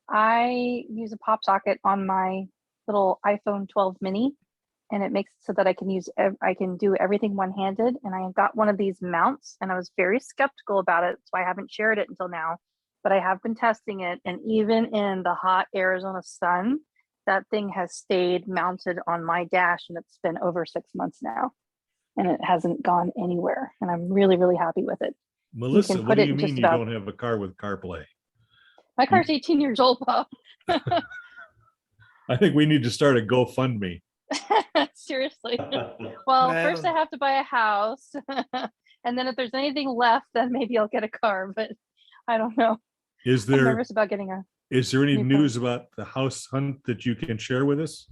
I use a pop socket on my little iPhone 12 mini, and it makes it so that I can do everything one-handed. And I got one of these mounts, and I was very skeptical about it, so I haven't shared it until now. But I have been testing it, and even in the hot Arizona sun, that thing has stayed mounted on my dash, and it's been over 6 months now, and it hasn't gone anywhere. And I'm really, really happy with it. Melissa, can what put do it you in mean just you about- don't have a car with CarPlay? My car's 18 years old, Bob. I think we need to start a GoFundMe. Seriously. Well, Man. first I have to buy a house. And then if there's anything left, then maybe I'll get a car, but I don't know. Is I'm there nervous about getting a any new news about the house hunt that you can share with us,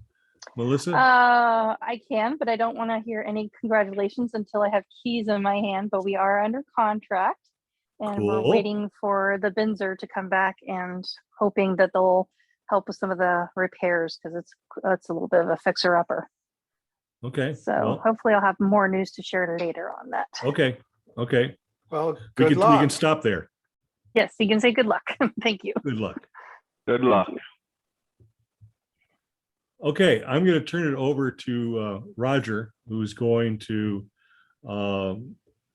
Melissa? I can, but I don't want to hear any congratulations until I have keys in my hand, but we are under contract and we're Cool. waiting for the Binzer to come back and hoping that they'll help with some of the repairs because it's a little bit of a fixer upper. Okay. So well, hopefully I'll have more news to share later on that. okay. Well, We good can luck. stop there. Yes, you can say good luck. Thank you. Good luck. Good luck. Okay, I'm going to turn it over to Roger, who's going to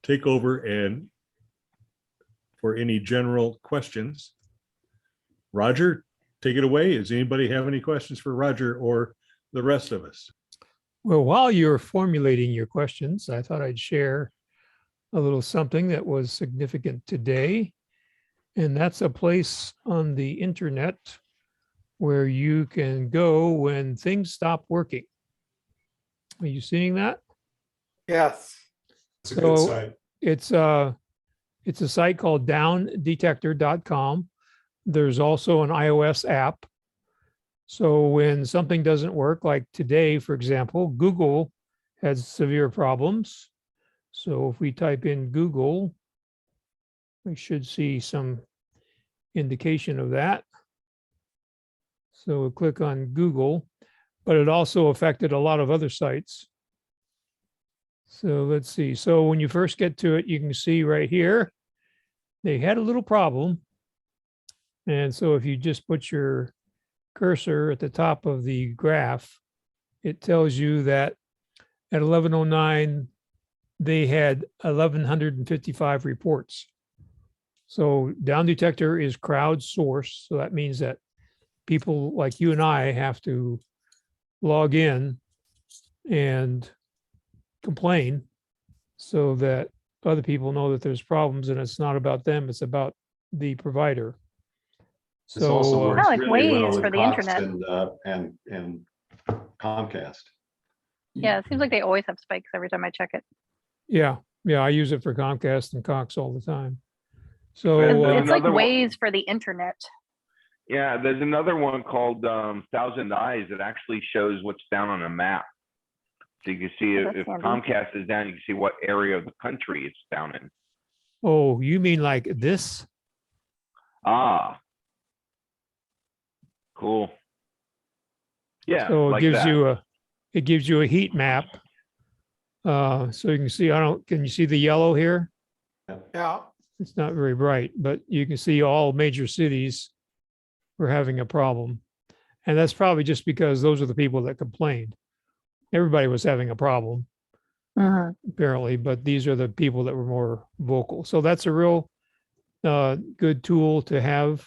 take over and for any general questions. Roger, take it away. Does anybody have any questions for Roger or the rest of us? Well, while you're formulating your questions, I thought I'd share a little something that was significant today. And that's a place on the internet where you can go when things stop working. Are you seeing that? Yes. It's a good So site. it's a site called downdetector.com. There's also an iOS app. So when something doesn't work, like today, for example, Google has severe problems. So if we type in Google, we should see some indication of that. So we'll click on Google. but it also affected a lot of other sites. So let's see. So when you first get to it, you can see right here, they had a little problem. And so if you just put your cursor at the top of the graph, it tells you that at 11:09, they had 1,155 reports. So down detector is crowdsourced. So that means that people like you and I have to log in and complain so that other people know that there's problems and it's not about them, it's about the provider. This also So works like really well Waze with for the Cox internet. and Comcast. Yeah, it seems like they always have spikes every time I check it. yeah, I use it for Comcast and Cox all the time. There's So It's like another one- Waze for the internet. Yeah, there's another one called Thousand Eyes that actually shows what's down on a map. So you can see Oh, that's if handy. Comcast is down, you can see what area of the country it's down in. oh, you mean like this? Ah, cool. Yeah, So it like gives that. you a heat map. So you can see, can you see the yellow here? Yeah. It's not very bright, but you can see all major cities were having a problem. And that's probably just because those are the people that complained. Everybody was having a problem, apparently, but these are the people that were more vocal. So that's a real good tool to have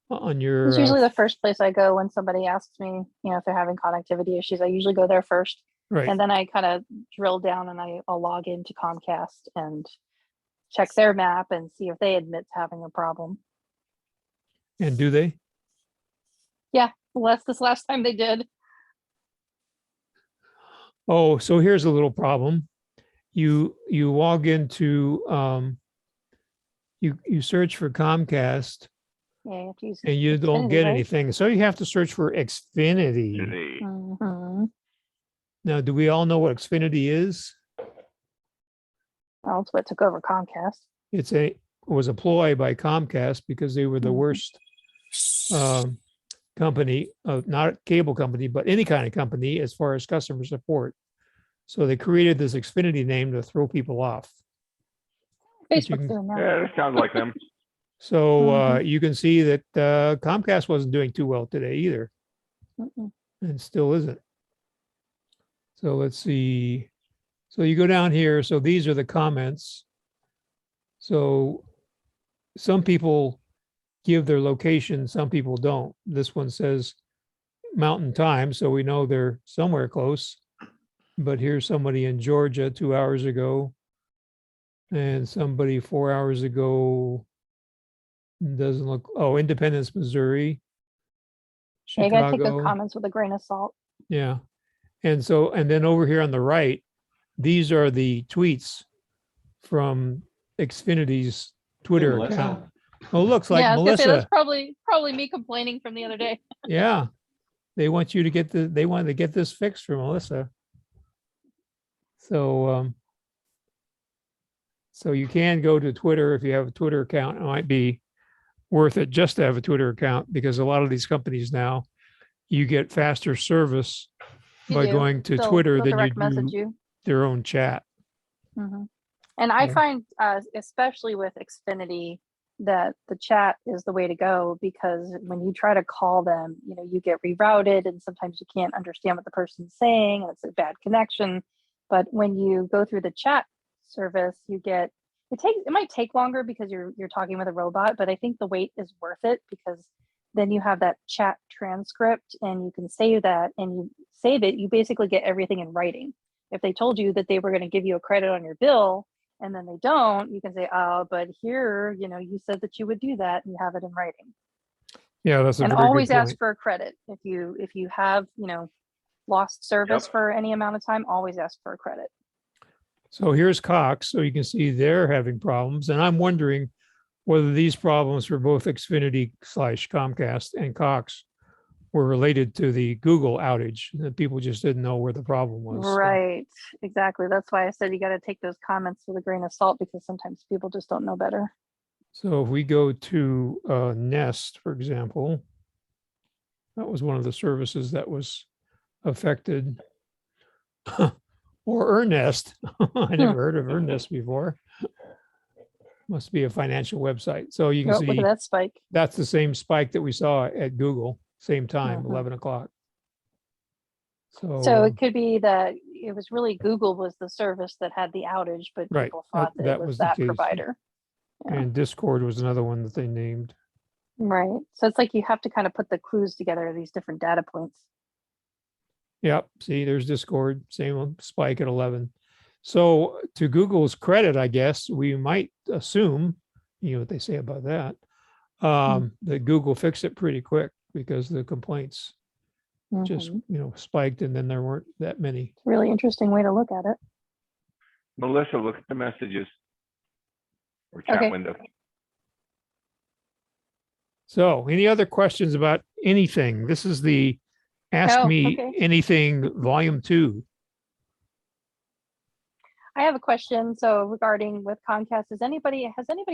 on your. It's usually the first place I go when somebody asks me, if they're having connectivity issues. I usually go there first. Right. And then I kind of drill down and I'll log into Comcast and check their map and see if they admit to having a problem. And do they? Yeah, this last time they did. Oh, so here's a little problem. You log into you search for Comcast Yeah, you have to use and you don't Xfinity, get right? anything. So you have to search for Xfinity. Mhm. Now, do we all know what Xfinity is? Well, it's what took over Comcast. It was a ploy by Comcast because they were the worst company, not cable company, but any kind of company as far as customer support. So they created this Xfinity name to throw people off. But you Facebook's can- doing that. Yeah, that sounds like them. So you can see that Comcast wasn't doing too well today either, and still isn't. So let's see. So you go down here. So these are the comments. So some people give their location, some people don't. This one says Mountain Time, so we know they're somewhere close. But here's somebody in Georgia 2 hours ago, and somebody 4 hours ago. Doesn't look. Oh, Independence, Missouri. Yeah, you gotta take those Chicago. comments with a grain of salt. Yeah. And so, and then over here on the right, these are the tweets from Xfinity's Twitter Melissa? account. Oh, looks like Yeah, I was gonna say that's Melissa. probably me complaining from the other day. Yeah. They want you to get they wanted to get this fixed for Melissa. So, so you can go to Twitter if you have a Twitter account. It might be worth it just to have a Twitter account because a lot of these companies now, you get faster service You by do. going to They'll- Twitter they'll than you direct message do you. their own chat. Mhm. And I Yeah. find, especially with Xfinity, that the chat is the way to go because when you try to call them, you get rerouted and sometimes you can't understand what the person's saying and it's a bad connection. But when you go through the chat service, it might take longer because you're talking with a robot, but I think the wait is worth it because then you have that chat transcript and you can save that and you save it, you basically get everything in writing. If they told you that they were going to give you a credit on your bill and then they don't, you can say, oh, but here, you said that you would do that and you have it in writing. Yeah, that's a And very always good ask point. for a credit. If you have, lost service for any amount of time, always ask for a credit. So here's Cox. So you can see they're having problems. And I'm wondering whether these problems for both Xfinity/Comcast and Cox were related to the Google outage. That people just didn't know where the problem was. So- Right, exactly. That's why I said you got to take those comments with a grain of salt because sometimes people just don't know better. So if we go to Nest, for example, that was one of the services that was affected. Or Earnest. I never heard of Earnest before. Must be a financial website. So you can Oh, look see at that spike. that's the same spike that we saw at Google, same time, Mhm. 11 o'clock. So So, it could be that it was really Google was the service that had the outage, but right, people thought that it was the that case. provider. Yeah. And Discord was another one that they named. Right. So it's like you have to kind of put the clues together, these different data points. Yep. See, there's Discord, same spike at 11. So to Google's credit, I guess we might assume, you know what they say about that, that Google fixed it pretty quick because the complaints just, Mhm. spiked and then there weren't that many. Really interesting way to look at it. Melissa, look at the messages or chat Okay. window. So any other questions about anything? This is the Ask Oh, Me okay. Anything Volume 2. I have a question. So regarding with Comcast, has anybody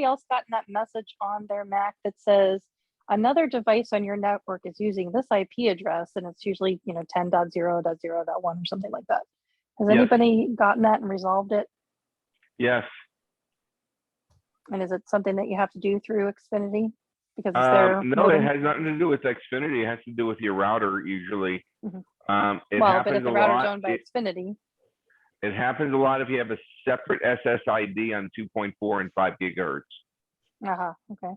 else gotten that message on their Mac that says another device on your network is using this IP address and it's usually 10.0.0.1 or something like that? Has Yes. anybody gotten that and resolved it? Yes. And is it something that you have to do through Xfinity? Because it's their No, it modem? has nothing to do with Xfinity. It has to do with your router usually. Mhm. It Well, but happens if the a router's lot. owned by Xfinity, It happens a lot if you have a separate SSID on 2.4 and 5 gigahertz. okay.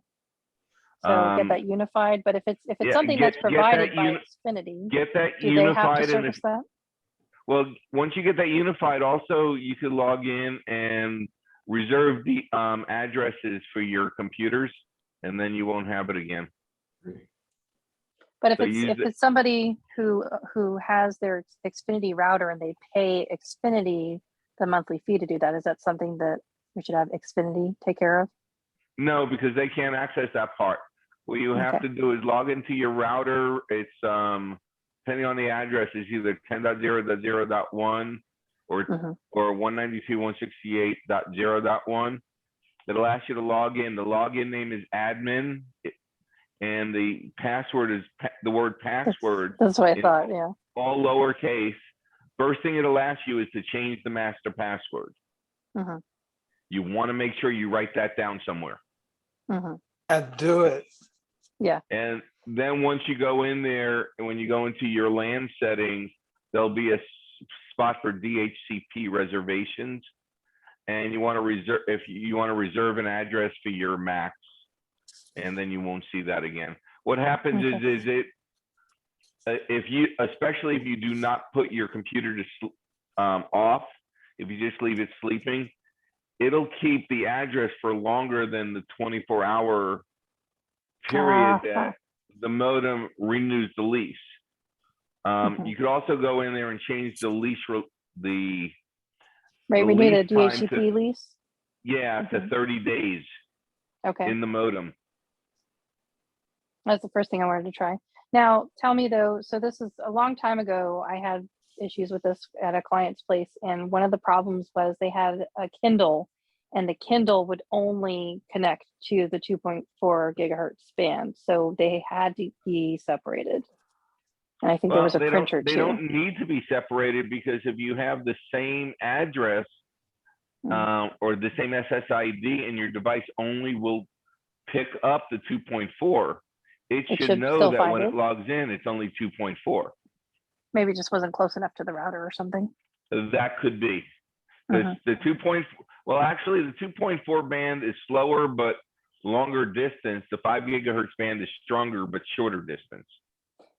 So get that unified, but if it's yeah, something get- that's get that provided by uni- Xfinity, Get that do they have to unified, and service that? well, once you get that unified, also you could log in and reserve the addresses for your computers, and then you won't have it again. But if So it's somebody who has their Xfinity router and they pay Xfinity the monthly fee to do that, is that something that we should have Xfinity take care of? No, because they can't access that part. What you have Okay. to do is log into your router. It's depending on the address, is either 10.0.0.1 or 192.168.0.1. It'll ask you to log in. The login name is admin, and the password is the word password. That's what I in thought. Yeah. all lowercase. First thing it'll ask you is to change the master password. You want to make sure you write that down somewhere. And do it. Yeah. And then once you go in there, and when you go into your LAN settings, there'll be a spot for DHCP reservations. And you want to reserve, if you want to reserve an address for your Macs, and then you won't see that again. What happens is if you, especially if you do not put your computer to off, if you just leave it sleeping, it'll keep the address for longer than the 24-hour period that the modem renews the lease. You could also go in there and change the lease, Right, we need a lease time DHCP lease. Yeah, to 30 days Okay. in the modem. That's the first thing I wanted to try. Now, tell me though, so this is a long time ago, I had issues with this at a client's place, and one of the problems was they had a Kindle, and the Kindle would only connect to the 2.4 gigahertz band, so they had to be separated. And I think there was a printer They too. don't need to be separated, because if you have the same address or the same SSID, and your device only will pick up the 2.4, it should know still that find when it. it logs in, it's only 2.4. Maybe it just wasn't close enough to the router or something. That could be. The 2.4, well, actually, the 2.4 band is slower but longer distance. The 5 gigahertz band is stronger but shorter distance.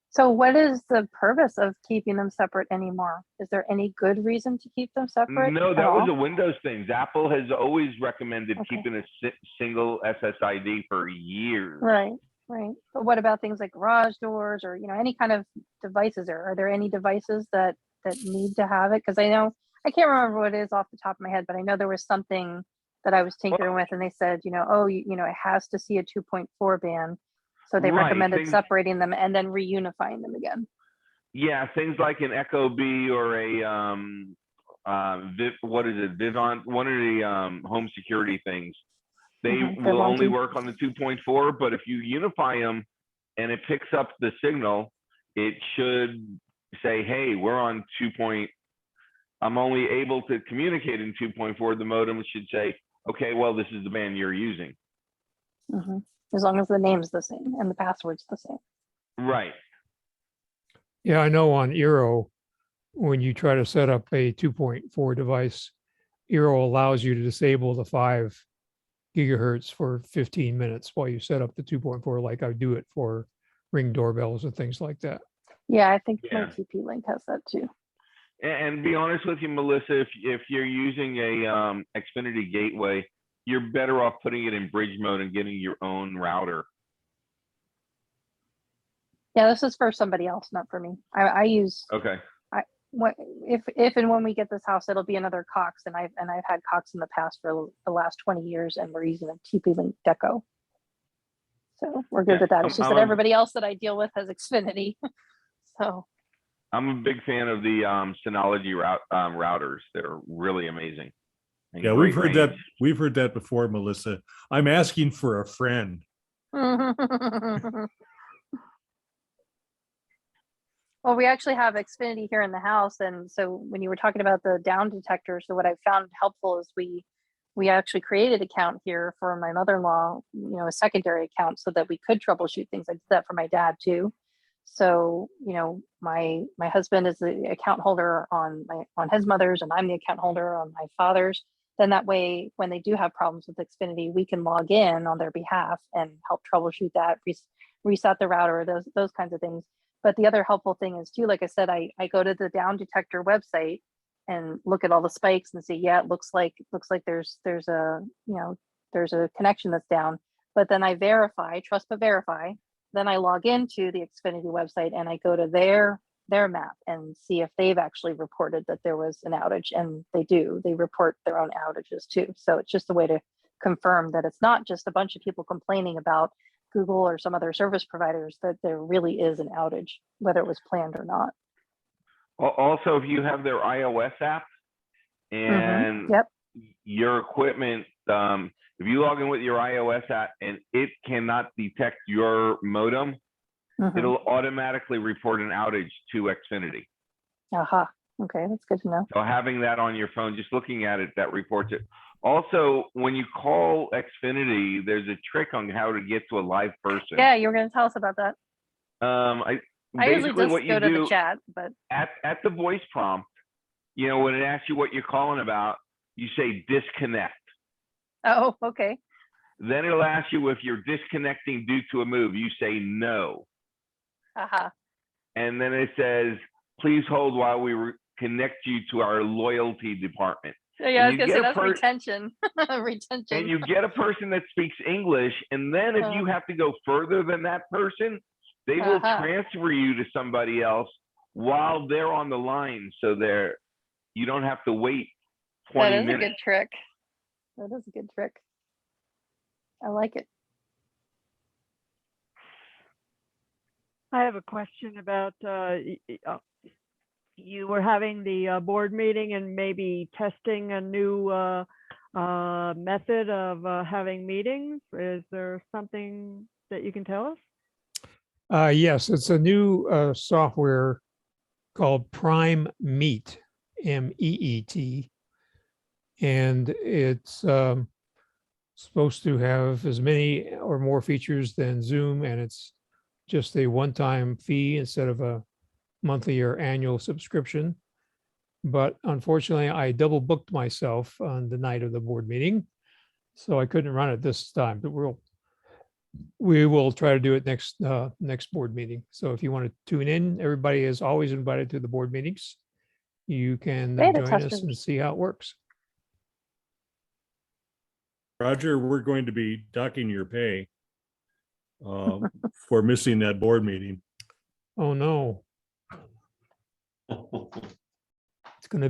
So what is the purpose of keeping them separate anymore? Is there any good reason to keep them separate? No, at that was all? a Windows thing. Apple has always recommended keeping a single SSID for years. Right, right. But what about things like garage doors or, any kind of devices? Are there any devices that need to have it? Because I know, I can't remember what it is off the top of my head, but I know there was something that I was tinkering with, and they said, it has to see a 2.4 band. So they recommended separating them and then reunifying them again. Yeah, things like an Echo B or a Vivant, one of the home security things. They will only work on the 2.4, but if you unify them and it picks up the signal, it should say, hey, we're on 2. I'm only able to communicate in 2.4. The modem should say, okay, well, this is the band you're using. As long as the name's the same and the password's the same. Right. Yeah, I know on Eero, when you try to set up a 2.4 device, Eero allows you to disable the 5 gigahertz for 15 minutes while you set up the 2.4, like I do it for Ring doorbells and things like that. Yeah, I think my Yeah. TP Link has that too. And be honest with you, Melissa, if you're using a Xfinity gateway, you're better off putting it in bridge mode and getting your own router. Yeah, this is for somebody else, not for me. I use Okay. if and when we get this house, it'll be another Cox, and I've had Cox in the past for the last 20 years, and we're using a TP Link Deco. So we're good Yeah, with that. It's just that I'm- everybody else that I deal with has Xfinity. So I'm a big fan of the Synology routers. They're really amazing. and Yeah, we've great heard that. range. We've heard that before, Melissa. I'm asking for a friend. well, we actually have Xfinity here in the house, and so when you were talking about the down detector, so what I found helpful is we actually created an account here for my mother-in-law, a secondary account, so that we could troubleshoot things. I did that for my dad too. So my husband is the account holder on his mother's, and I'm the account holder on my father's. Then that way, when they do have problems with Xfinity, we can log in on their behalf and help troubleshoot that, reset the router, those kinds of things. But the other helpful thing is too, like I said, I go to the down detector website and look at all the spikes and see, yeah, it looks like there's a connection that's down. But then I verify, trust but verify. Then I log into the Xfinity website and I go to their map and see if they've actually reported that there was an outage, and they do. They report their own outages too. So it's just a way to confirm that it's not just a bunch of people complaining about Google or some other service providers, that there really is an outage, whether it was planned or not. Also, if you have their iOS app and Yep. your equipment, if you log in with your iOS app and it cannot detect your modem, it'll automatically report an outage to Xfinity. Aha. Okay, that's good to know. So having that on your phone, just looking at it, that reports it. Also, when you call Xfinity, there's a trick on how to get to a live person. Yeah, you were going to tell us about that. I usually basically just what you go to do the chat, but at the voice prompt, when it asks you what you're calling about, you say disconnect. oh, okay. Then it'll ask you if you're disconnecting due to a move. You say no. Aha. And then it says, please hold while we connect you to our loyalty department. So yeah, I was And you gonna say get that's retention. Retention. And you get a person that speaks English. And then if you have to go further than that person, they will transfer you to somebody else while they're on the line. So you don't have to wait 20 minutes. That is a good trick. That is a good trick. I like it. I have a question about, you were having the board meeting and maybe testing a new method of having meetings. Is there something that you can tell us? Yes, it's a new software called Prime Meet, MEET. And it's supposed to have as many or more features than Zoom, and it's just a one-time fee instead of a monthly or annual subscription. But unfortunately, I double booked myself on the night of the board meeting, so I couldn't run it this time. But we will try to do it next board meeting. So if you want to tune in, everybody is always invited to the board meetings. You can join us and see how it works. Roger, we're going to be docking your pay for missing that board meeting. Oh no. It's going to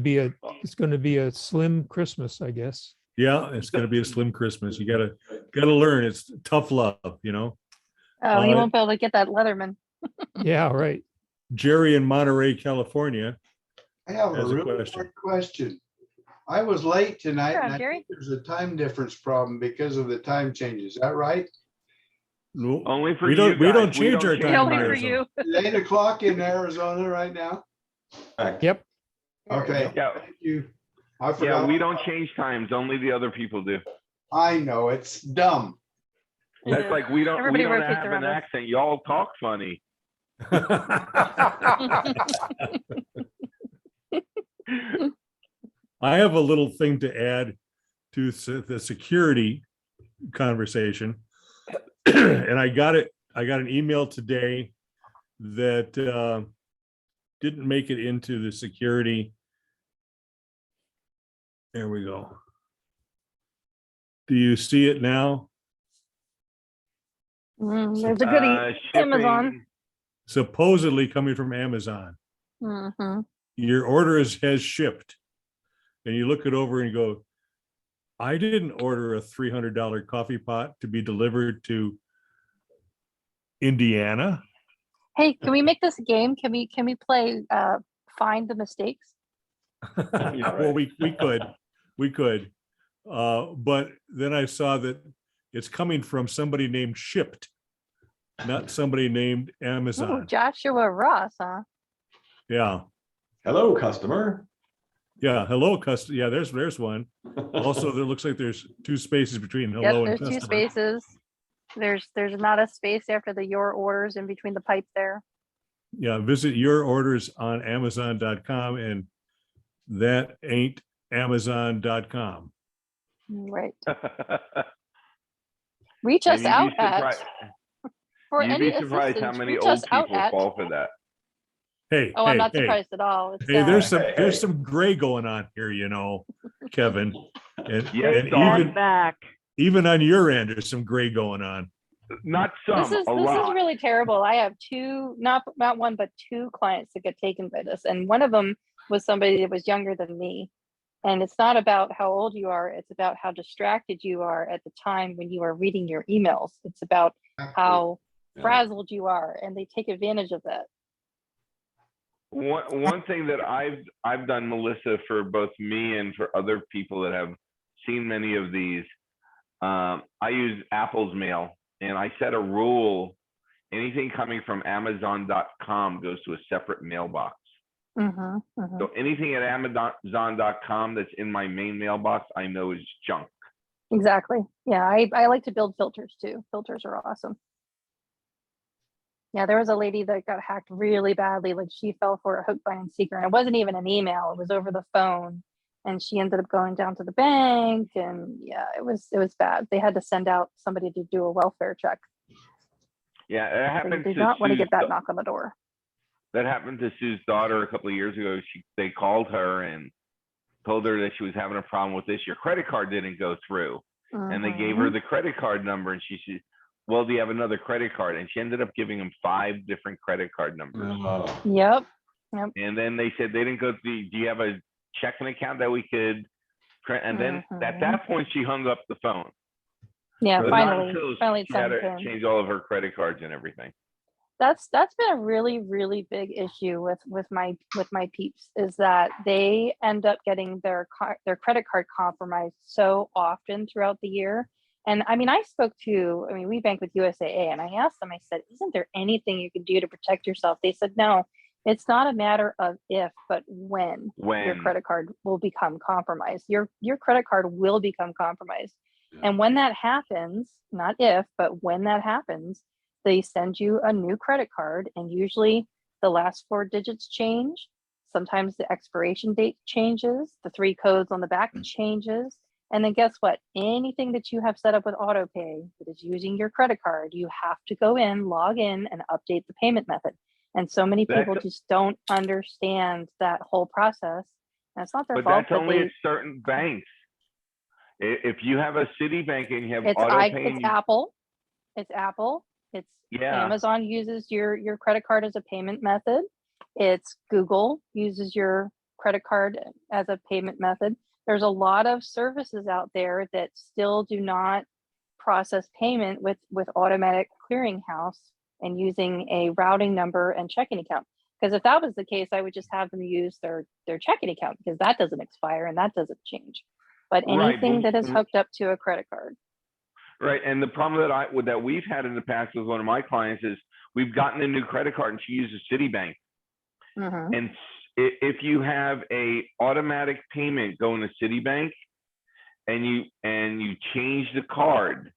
be a slim Christmas, I guess. Yeah, it's going to be a slim Christmas. You gotta learn. It's tough love, Oh, you won't be able to get that Leatherman. Yeah, right. Jerry in Monterey, California. I have a has a really question. quick question. I was late tonight, Sure, and I Jerry. think there's a time difference problem because of the time changes. Is that right? No, Only for we you don't guys. change our change time. Only in for Arizona. you. It's 8 o'clock in Arizona right now. Correct. Yep. Okay, Yeah, thank you. I yeah, forgot. we don't change times, only the other people do. I know, it's dumb. It That's is. like, we don't Everybody have rotates an around us. accent, y'all talk funny. I have a little thing to add to the security conversation. And I got an email today that didn't make it into the security. There we go. Do you see it now? There's a goodie, Amazon. Shipping, Supposedly coming from Amazon. Mhm. Your order has shipped. And you look it over and you go, I didn't order a $300 coffee pot to be delivered to Indiana. Hey, can we make this a game? Can we play find the mistakes? Well, we could. But then I saw that it's coming from somebody named Shipped, not somebody named Ooh, Amazon. Joshua Ross, huh? Yeah. Hello, customer. Yeah. Hello, customer. Yeah, there's one. Also, there looks like there's 2 spaces between hello and Yep, there's 2 customer. spaces. There's not a space after the your orders in between the pipe there. Yeah, visit your orders on Amazon.com, and that ain't Amazon.com. Right. Reach and us out at for you'd any be surprised how assistance. many Reach old us out people at. fall for that. Hey, Oh, I'm not hey, surprised at all. It's hey, there's some gray going on here, you know, Kevin. And, Yes, and Dawn. even, Back. even on your end, there's some gray going on. Not some, This is really terrible. I have 2, not one, but 2 clients that get taken by this, and one of them was somebody that was younger than me. And it's not about how old you are; it's about how distracted you are at the time when you are reading your emails. It's about how frazzled you are, and they take advantage of that. One thing that I've done, Melissa, for both me and for other people that have seen many of these, I use Apple's mail, and I set a rule: anything coming from Amazon.com goes to a separate mailbox. So anything at Amazon.com that's in my main mailbox, I know is junk. Exactly. Yeah, I like to build filters too. Filters are awesome. Yeah, there was a lady that got hacked really badly. Like, she fell for a hook, line, and sinker, and it wasn't even an email; it was over the phone. And she ended up going down to the bank, and yeah, it was bad. They had to send out somebody to do a welfare check. Yeah, it happened. They did not want to get that knock on the door. That happened to Sue's daughter a couple of years ago. They called her and told her that she was having a problem with this. Your credit card didn't go through. And they gave her the credit card number, and she said, well, do you have another credit card? And she ended up giving them 5 different credit card numbers. Yep. And then they said they didn't go through. Do you have a checking account that we could? And then at that point, she hung up the phone. Yeah, But finally she had to something. change all of her credit cards and everything. That's been a really big issue with my peeps, is that they end up getting their credit card compromised so often throughout the year. And I mean, we bank with USAA, and I asked them, I said, isn't there anything you can do to protect yourself? They said, no, it's not a matter of if, but when your credit card will become compromised. Your credit card will become compromised. And when that happens, not if, but when that happens, they send you a new credit card, and usually the last 4 digits change. Sometimes the expiration date changes, the 3 codes on the back changes. And then guess what? Anything that you have set up with autopay that is using your credit card, you have to go in, log in, and update the payment method. And so many people just don't understand that whole process. And it's not their But fault. that's only at certain banks. If you have a Citibank and you have It's Apple. It's Apple. It's Amazon uses your credit card as a payment method. It's Google uses your credit card as a payment method. There's a lot of services out there that still do not process payment with automatic clearinghouse and using a routing number and checking account. Because if that was the case, I would just have them use their checking account, because that doesn't expire and that doesn't change. But anything that is hooked up to a credit card. Right, and the problem that we've had in the past with one of my clients is we've gotten a new credit card and she uses Citibank, and if you have a automatic payment going to Citibank and you change the card,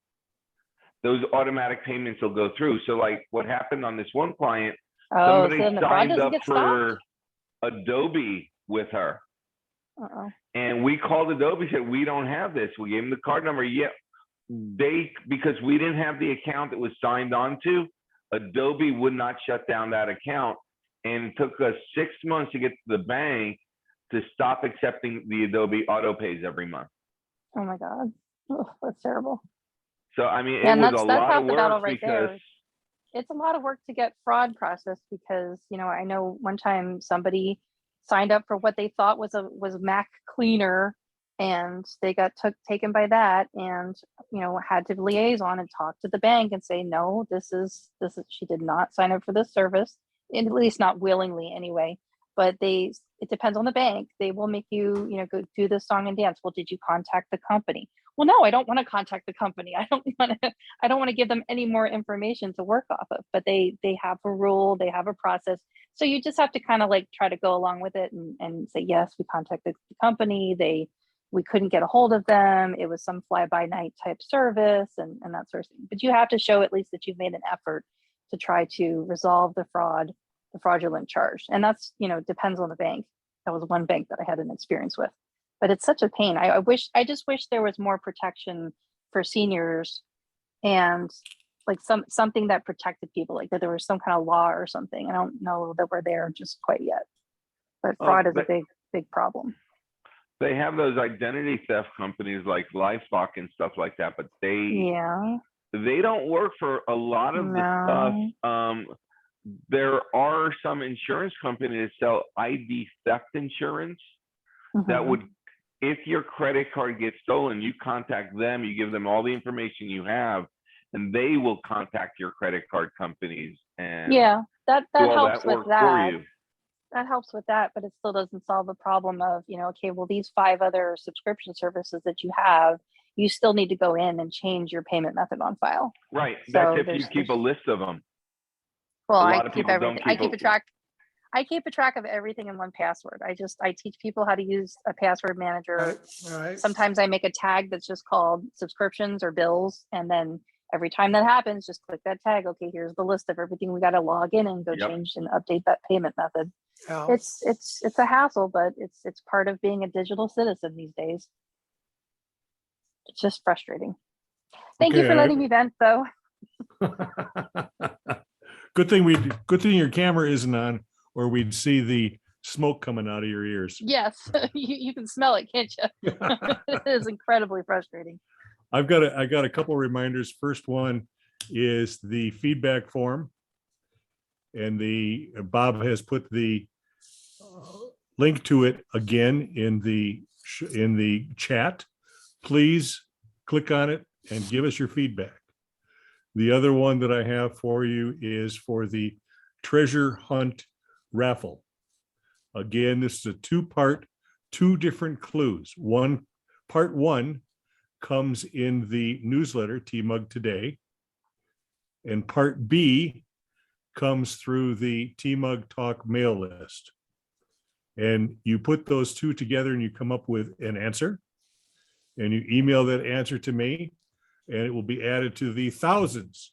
those automatic payments will go through. So like what happened on this one client, Oh, so somebody then the fraud signed doesn't up get for stopped? Adobe with her. Uh-oh. And we called Adobe, said, we don't have this. We gave them the card number. Yeah, because we didn't have the account that was signed on to, Adobe would not shut down that account. And it took us 6 months to get to the bank to stop accepting the Adobe auto pays every month. Oh my God. Oh, that's terrible. So, I mean, Yeah, it and was that's a that's lot half of the battle work right because there. It's a lot of work to get fraud processed because, you know, I know one time somebody signed up for what they thought was Mac cleaner, and they got taken by that, and, you know, had to liaison and talk to the bank and say, no, this is she did not sign up for this service, and at least not willingly anyway. But it depends on the bank. They will make you, you know, go do this song and dance. Well, did you contact the company? Well, no, I don't want to contact the company. I don't want to give them any more information to work off of. But they have a rule, they have a process. So you just have to kind of like try to go along with it and say, yes, we contacted the company. We couldn't get a hold of them. It was some fly by night type service and that sort of thing. But you have to show at least that you've made an effort to try to resolve the fraudulent charge. And that's, you know, depends on the bank. That was one bank that I had an experience with. But it's such a pain. I just wish there was more protection for seniors, and like something that protected people, like that there was some kind of law or something. I don't know that we're there just quite yet. But fraud is a big problem. they have those identity theft companies like Livestock and stuff like that, but they don't work for a lot of the stuff. There are some insurance companies that sell ID theft insurance that would, if your credit card gets stolen, you contact them, you give them all the information you have, and they will contact your credit card companies and that helps with that. For you. That helps with that, but it still doesn't solve the problem of, you know, okay, well, these 5 other subscription services that you have, you still need to go in and change your payment method on file. Right. So that's if you keep a list of them. Well, I keep everything. I keep a track of everything in one password. I teach people how to use a password manager. Right. Sometimes I make a tag that's just called subscriptions or bills, and then every time that happens, just click that tag. Okay, here's the list of everything we got to log in and go change and update that payment method. Yeah. It's a hassle, but it's part of being a digital citizen these days. It's just frustrating. Thank you for letting me vent, though. Good thing your camera isn't on, or we'd see the smoke coming out of your ears. Yes, you can smell it, can't you? It is incredibly frustrating. I got a couple reminders. First one is the feedback form, and Bob has put the link to it again in the chat. Please click on it and give us your feedback. The other one that I have for you is for the treasure hunt raffle. Again, this is a 2-part, 2 different clues. Part 1 comes in the newsletter, TMUG Today, and part B comes through the TMUG Talk mail list. And you put those 2 together and you come up with an answer, and you email that answer to me, and it will be added to the thousands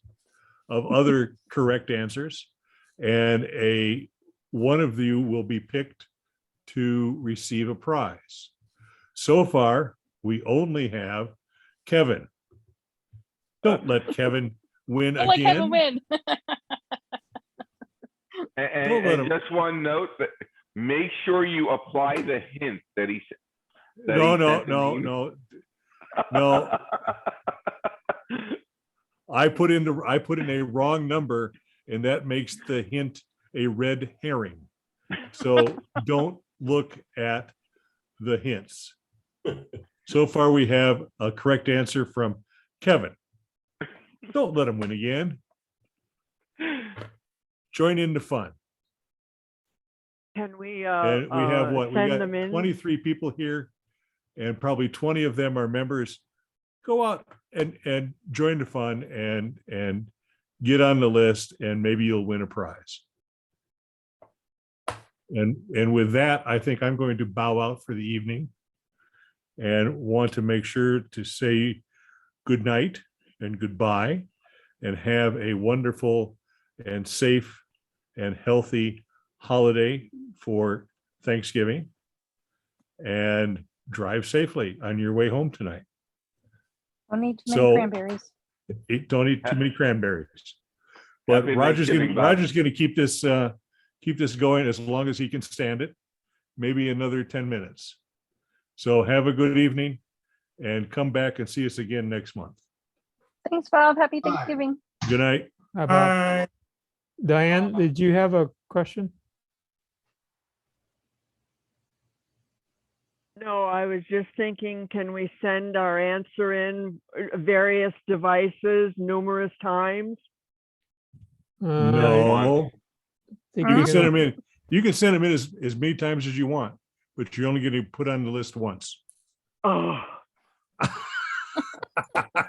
of other correct answers. And one of you will be picked to receive a prize. So far, we only have Kevin. Don't let Kevin win Don't again. let Kevin win. And just one note, that make sure you apply the hint that he said. No. I put in a wrong number, and that makes the hint a red herring. So don't look at the hints. So far, we have a correct answer from Kevin. Don't let him win again. Join in the fun. Can we And we have what? We send got them in? 23 people here, and probably 20 of them are members. Go out and join the fun and get on the list, and maybe you'll win a prize. And with that, I think I'm going to bow out for the evening and want to make sure to say good night and goodbye and have a wonderful and safe and healthy holiday for Thanksgiving, and drive safely on your way home tonight. Don't need too So- many cranberries. Don't eat too many cranberries. But Happy Roger's Thanksgiving, Bob. gonna keep this going as long as he can stand it, maybe another 10 minutes. So have a good evening and come back and see us again next month. Thanks, Bob. Happy Bye. Thanksgiving. Good night. How about Diane, did you have a question? No, I was just thinking, can we send our answer in various devices numerous times? No, Think you you're can send gonna- them in. You can send them in as many times as you want, but you're only going to put on the list once. Oh,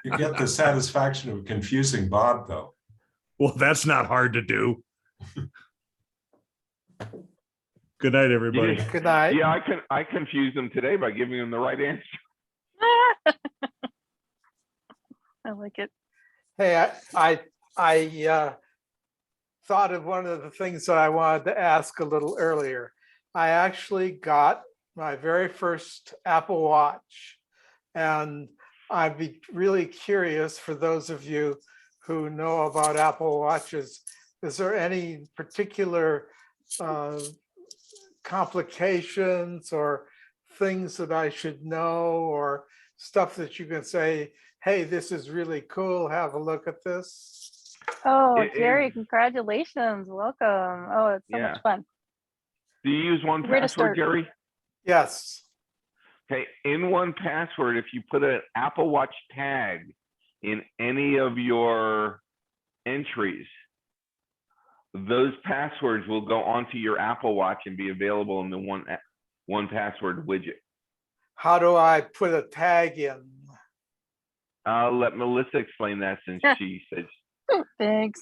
You get the satisfaction of confusing Bob, though. Well, that's not hard to do. Good night, everybody. Yeah. Good night. Yeah, I confused them today by giving them the right answer. I like it. Hey, I thought of one of the things that I wanted to ask a little earlier. I actually got my very first Apple Watch, and I'd be really curious for those of you who know about Apple Watches. Is there any particular complications or things that I should know, or stuff that you can say, hey, this is really cool, have a look at this? Oh, It- Jerry, congratulations. Welcome. Oh, it's so Yeah. much fun. Do you use one Where to password, start? Jerry? Yes. Okay, in one password, if you put an Apple Watch tag in any of your entries, those passwords will go onto your Apple Watch and be available in the one password widget. How do I put a tag in? I'll let Melissa explain that since she said, Thanks.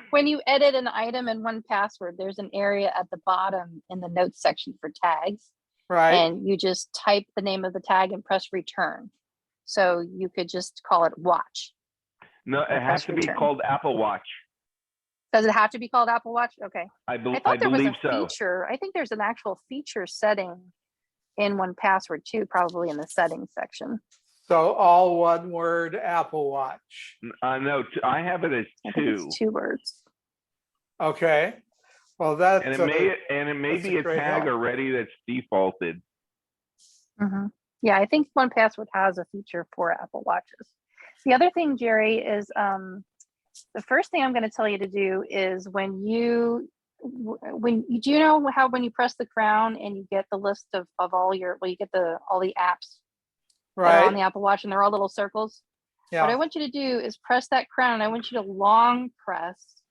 When you edit an item in one password, there's an area at the bottom in the notes section for tags. Right? And you just type the name of the tag and press return. So you could just call it watch. no, it Or has press to be return. called Apple Watch. Does it have to be called Apple Watch? Okay. I I believe thought there was a so. feature. I think there's an actual feature setting in one password too, probably in the settings section. So all one word, Apple Watch. No, I have it as I think two. it's 2 words. Okay. Well, that's And it may that's be a a great tag help. already that's defaulted. Mhm. Yeah, I think one password has a feature for Apple Watches. The other thing, Jerry, is the first thing I'm going to tell you to do is when you do you know how when you press the crown and you get the list of all your, well, you get all the apps that are on the right. Apple Watch and they're all little circles. What I Yeah. want you to do is press that crown, and I want you to long press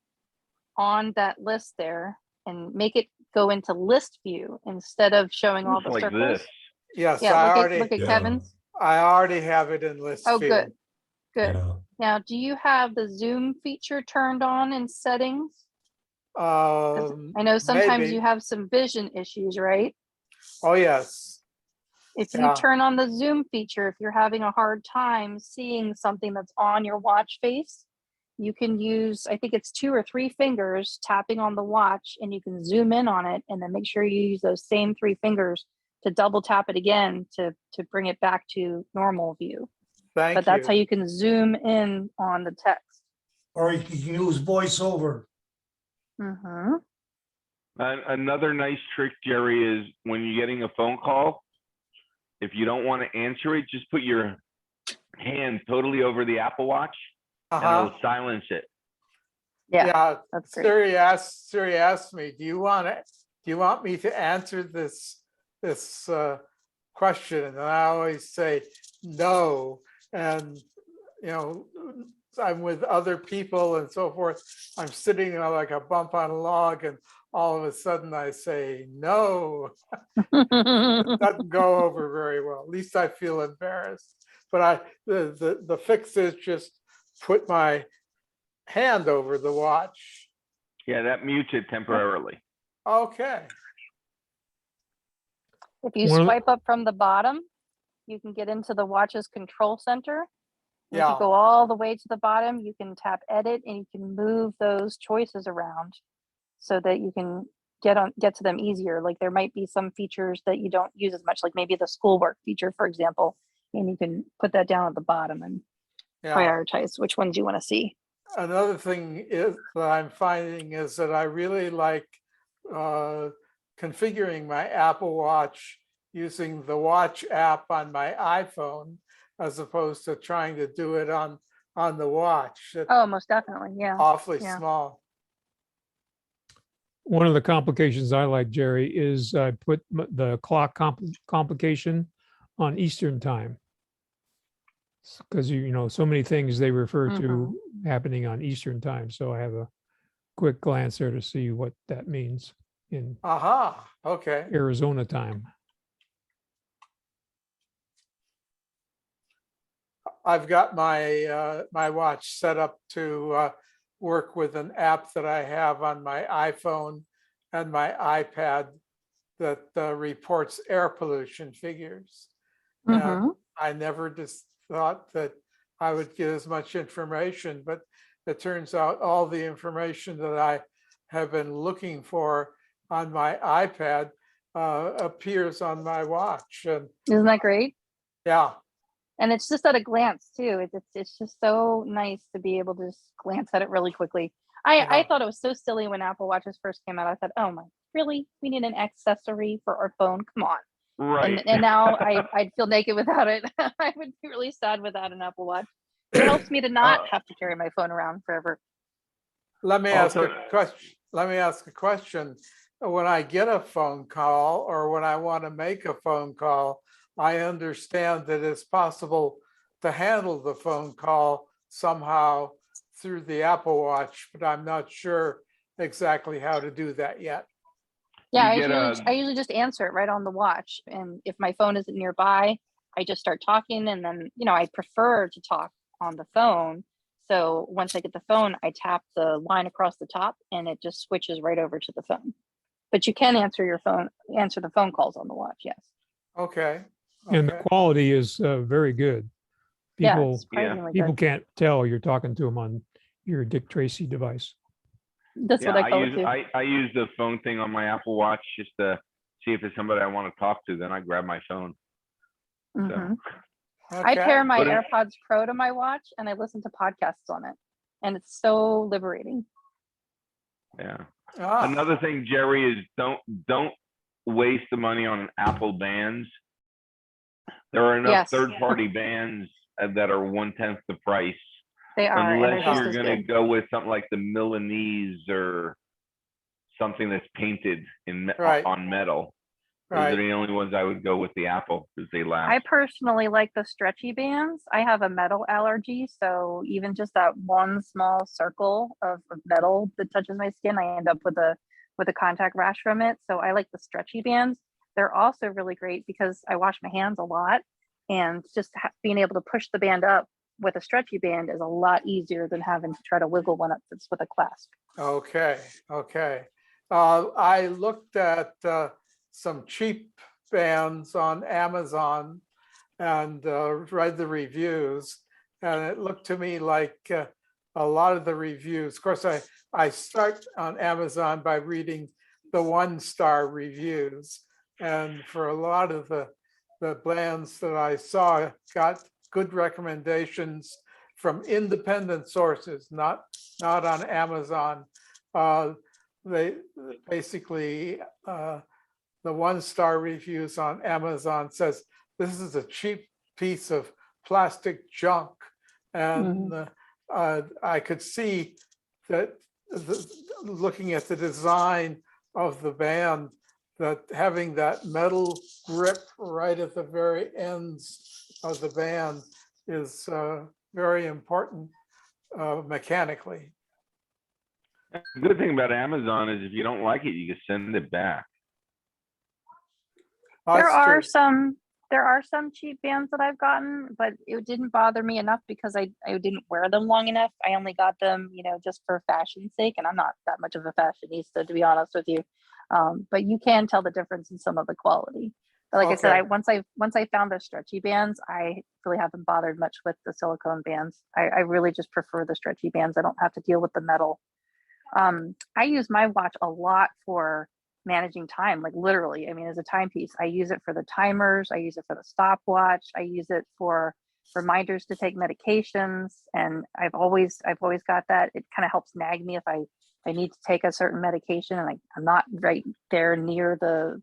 on that list there and make it go into list view instead of showing all Looks the like circles. this. Yes, Yeah, I look at Yeah. Kevin's. already have it in list Oh, view. good. Good. Yeah. Now, do you have the zoom feature turned on in settings? 'Cause I know sometimes Maybe. you have some vision issues, right? Oh, yes. If you Yeah. turn on the zoom feature, if you're having a hard time seeing something that's on your watch face, you can use, I think it's 2 or 3 fingers tapping on the watch, and you can zoom in on it, and then make sure you use those same 3 fingers to double tap it again to bring it back to normal view. Thank But that's how you. you can zoom in on the text. Or you can use voiceover. Mm-hmm. Another nice trick, Jerry, is when you're getting a phone call, if you don't want to answer it, just put your hand totally over the Apple Watch and Uh-huh. it'll silence it. Yeah, Yeah. that's great. Siri asked me, do you want me to answer this question? And I always say no. And I'm with other people and so forth. I'm sitting like a bump on a log, and all of a sudden I say no. It doesn't go over very well. At least I feel embarrassed. But the fix is just put my hand over the watch. Yeah, that mutes it temporarily. Okay. If you One of the- swipe up from the bottom, you can get into the watch's control center. And If Yeah. you go all the way to the bottom, you can tap edit and you can move those choices around so that you can get to them easier. Like there might be some features that you don't use as much, like maybe the schoolwork feature, for example, and you can put that down at the bottom and Yeah. prioritize which ones you want to see. Another thing is that I'm finding is that I really like configuring my Apple Watch using the Watch app on my iPhone as opposed to trying to do it on the watch. It's Oh, most definitely. Yeah. awfully Yeah. small. One of the complications I like, Jerry, is I put the clock complication on Eastern time. Because you know, so many things they refer to happening on Eastern time. So I have a quick glance there to see what that means in Aha. Okay. Arizona time. I've got my my watch set up to work with an app that I have on my iPhone and my iPad that reports air pollution figures. And I never just thought that I would get as much information, but it turns out all the information that I have been looking for on my iPad appears on my watch. And Isn't that great? yeah, And it's just at a glance too. It's just so nice to be able to just glance at it really quickly. I thought it was so silly when Apple Watches first came out. I thought, oh my, really? We need an accessory for our phone? Come on. Right. And now I'd feel naked without it. I would be really sad without an Apple Watch. It helps me to not have to carry my phone around forever. let me ask Also- a question. Let me ask a question. When I get a phone call or when I want to make a phone call, I understand that it's possible to handle the phone call somehow through the Apple Watch, but I'm not sure exactly how to do that yet. Yeah, You get I usually just answer it right on the watch. And if my phone isn't nearby, I just start talking. And then, I prefer to talk on the phone. So once I get the phone, I tap the line across the top and it just switches right over to the phone. But you can answer the phone calls on the watch. Yes. Okay. And the Okay. quality is very good. Yeah, People, it's surprisingly people good. can't tell you're talking to them on your Dick Tracy device. That's Yeah, what I call it too. I use the phone thing on my Apple Watch just to see if it's somebody I want to talk to. Then I grab my phone. Mhm. So I pair my But it- AirPods Pro to my watch and I listen to podcasts on it. And it's so liberating. yeah. Ah, Another thing, Jerry, is don't waste the money on Apple bands. There are enough Yes. third-party bands that are 1/10 the price. They are, and Unless they're just you're as going to good. go with something like the Milanese or something that's painted Right. on metal. Those right. are the only ones I would go with the Apple because they last. I personally like the stretchy bands. I have a metal allergy, so even just that one small circle of metal that touches my skin, I end up with a contact rash from it. So I like the stretchy bands. They're also really great because I wash my hands a lot, and just being able to push the band up with a stretchy band is a lot easier than having to try to wiggle one up that's with a clasp. Okay. Okay. I looked at some cheap bands on Amazon and read the reviews, and it looked to me like a lot of the reviews. Of course, I start on Amazon by reading the 1-star reviews, and for a lot of the bands that I saw, got good recommendations from independent sources, not on Amazon. They basically the 1-star reviews on Amazon says this is a cheap piece of plastic junk, and I could see that looking at the design of the band, that having that metal grip right at the very ends of the band is very important mechanically. The good thing about Amazon is if you don't like it, you can send it back. There are some cheap bands that I've gotten, but it didn't bother me enough because I didn't wear them long enough. I only got them, just for fashion's sake, and I'm not that much of a fashionista, to be honest with you. But you can tell the difference in some of the quality. But like I said, once I found the stretchy bands, I really haven't bothered much with the silicone bands. I really just prefer the stretchy bands. I don't have to deal with the metal. I use my watch a lot for managing time, like literally. I mean, as a timepiece, I use it for the timers. I use it for the stopwatch. I use it for reminders to take medications. And I've always got that. It kind of helps nag me if I need to take a certain medication and I'm not right there near the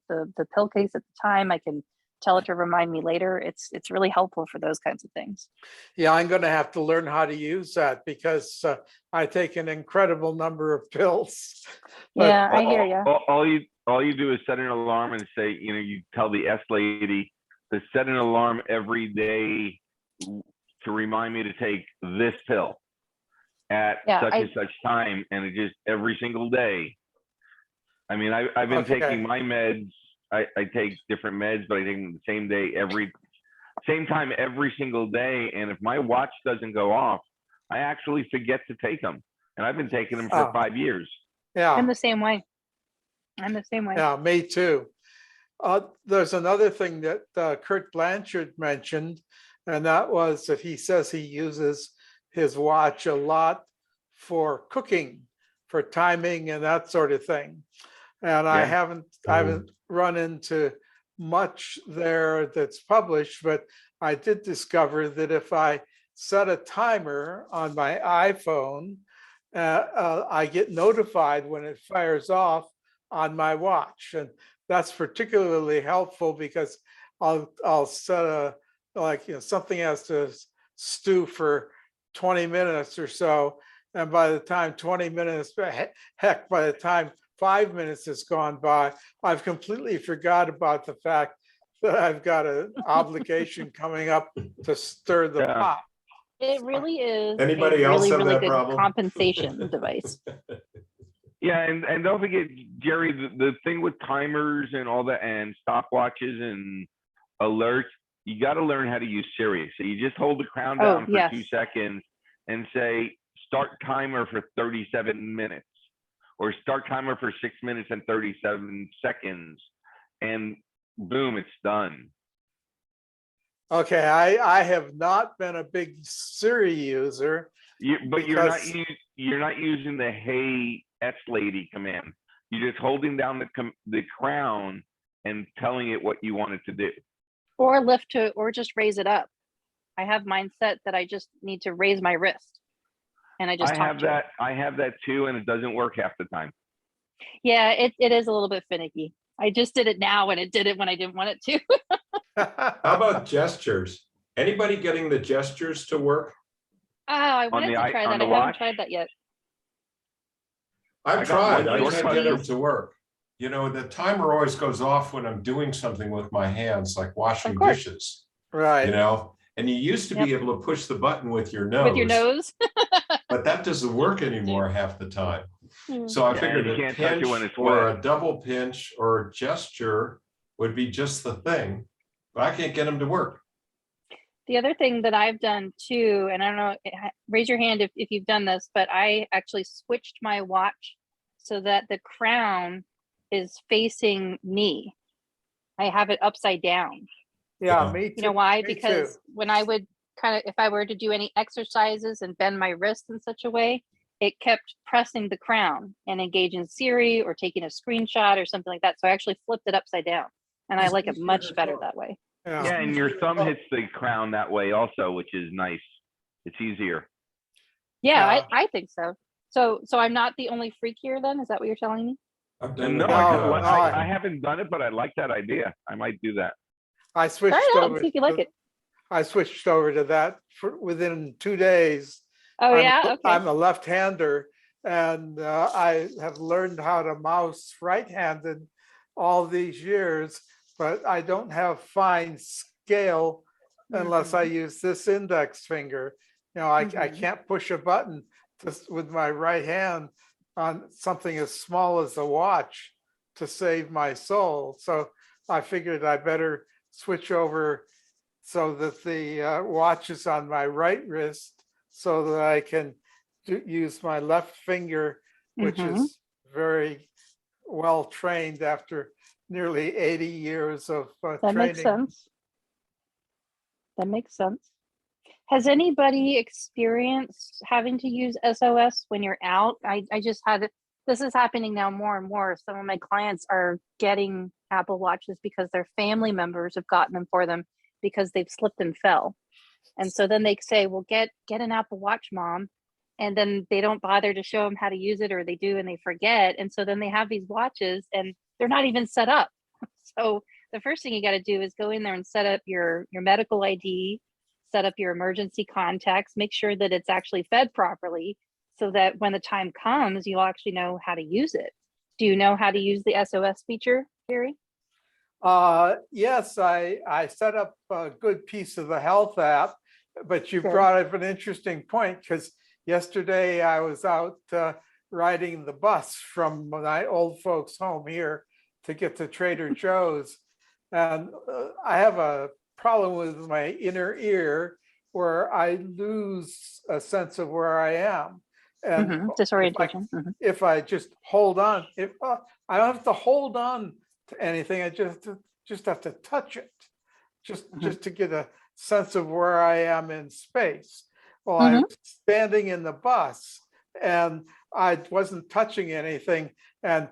pill case at the time. I can tell it to remind me later. It's really helpful for those kinds of things. Yeah, I'm going to have to learn how to use that because I take an incredible number of pills. Yeah, I hear you. All you do is set an alarm and say, you tell the S lady to set an alarm every day to remind me to take this pill at such and such time, and it just every single day. I mean, I've been taking my meds. I take different meds, but I take them the same day, same time every single day. And if my watch doesn't go off, I actually forget to take them. And I've been taking them for 5 years. Yeah, I'm the same way. Yeah, me too. There's another thing that Kurt Blanchard mentioned, and that was that he says he uses his watch a lot for cooking, for timing and that sort of thing. And I haven't run into much there that's published, but I did discover that if I set a timer on my iPhone, I get notified when it fires off on my watch. And that's particularly helpful because I'll set something has to stew for 20 minutes or so. And by the time 20 minutes, heck, by the time 5 minutes has gone by, I've completely forgot about the fact that I've got an obligation coming up to stir the pot. It really is Anybody a else really, have really that good problem? compensation device. Yeah, and don't forget, Jerry, the thing with timers and all that and stopwatches and alerts, you got to learn how to use Siri. So you just hold the crown down for 2 seconds and say, start timer for 37 minutes or start timer for 6 minutes and 37 seconds. And boom, it's done. Okay, I have not been a big Siri user. But you're not using the "Hey S lady" command. You're just holding down the crown and telling it what you want it to do. Or lift to, or just raise it up. I have mine set that I just need to raise my wrist, and I just talk to it. I have that too, and it doesn't work half the time. Yeah, it is a little bit finicky. I just did it now, and it did it when I didn't want it to. How about gestures? Anybody getting the gestures to work? Oh, I wanted to try that. I haven't tried that yet. I've tried. I can't get them to work. You know, the timer always goes off when I'm doing something with my hands, like washing dishes. Right. You know, and you used to be able to push the button with your nose. With your nose. But that doesn't work anymore half the time. So I figured a pinch or a double pinch or a gesture would be just the thing, but I can't get them to work. The other thing that I've done too, and I don't know, raise your hand if you've done this, but I actually switched my watch so that the crown is facing me. I have it upside down. Yeah, me too. You know why? Because when I would if I were to do any exercises and bend my wrist in such a way, it kept pressing the crown and engaging Siri or taking a screenshot or something like that. So I actually flipped it upside down, and I like it much better that way. Yeah, and your thumb hits the crown that way also, which is nice. It's easier. Yeah, I think so. So I'm not the only freak here then? Is that what you're telling me? No, I haven't done it, but I like that idea. I might do that. I switched over. See if you like it. I switched over to that within 2 days. Oh, yeah? Okay. I'm a left-hander, and I have learned how to mouse right-handed all these years, but I don't have fine scale unless I use this index finger. You know, I can't push a button with my right hand on something as small as a watch to save my soul. So I figured I better switch over so that the watch is on my right wrist so that I can use my left finger, which is very well trained after nearly 80 years of That makes training. sense. That makes sense. Has anybody experienced having to use SOS when you're out? I just had, this is happening now more and more. Some of my clients are getting Apple Watches because their family members have gotten them for them because they've slipped and fell. And so then they say, well, get an Apple Watch, mom. And then they don't bother to show them how to use it, or they do and they forget. And so then they have these watches and they're not even set up. So the first thing you got to do is go in there and set up your medical ID, set up your emergency contacts, make sure that it's actually fed properly so that when the time comes, you'll actually know how to use it. Do you know how to use the SOS feature, Gary? Yes, I set up a good piece of the health app, but you Good. brought up an interesting point, because yesterday I was out riding the bus from my old folks' home here to get to Trader Joe's. And I have a problem with my inner ear where I lose a sense of where I am. And Disorientation. if I just hold on, if I don't have to hold on to anything, I just have to touch it, just to get a sense of where I am in space. Well, I was standing in the bus and I wasn't touching anything and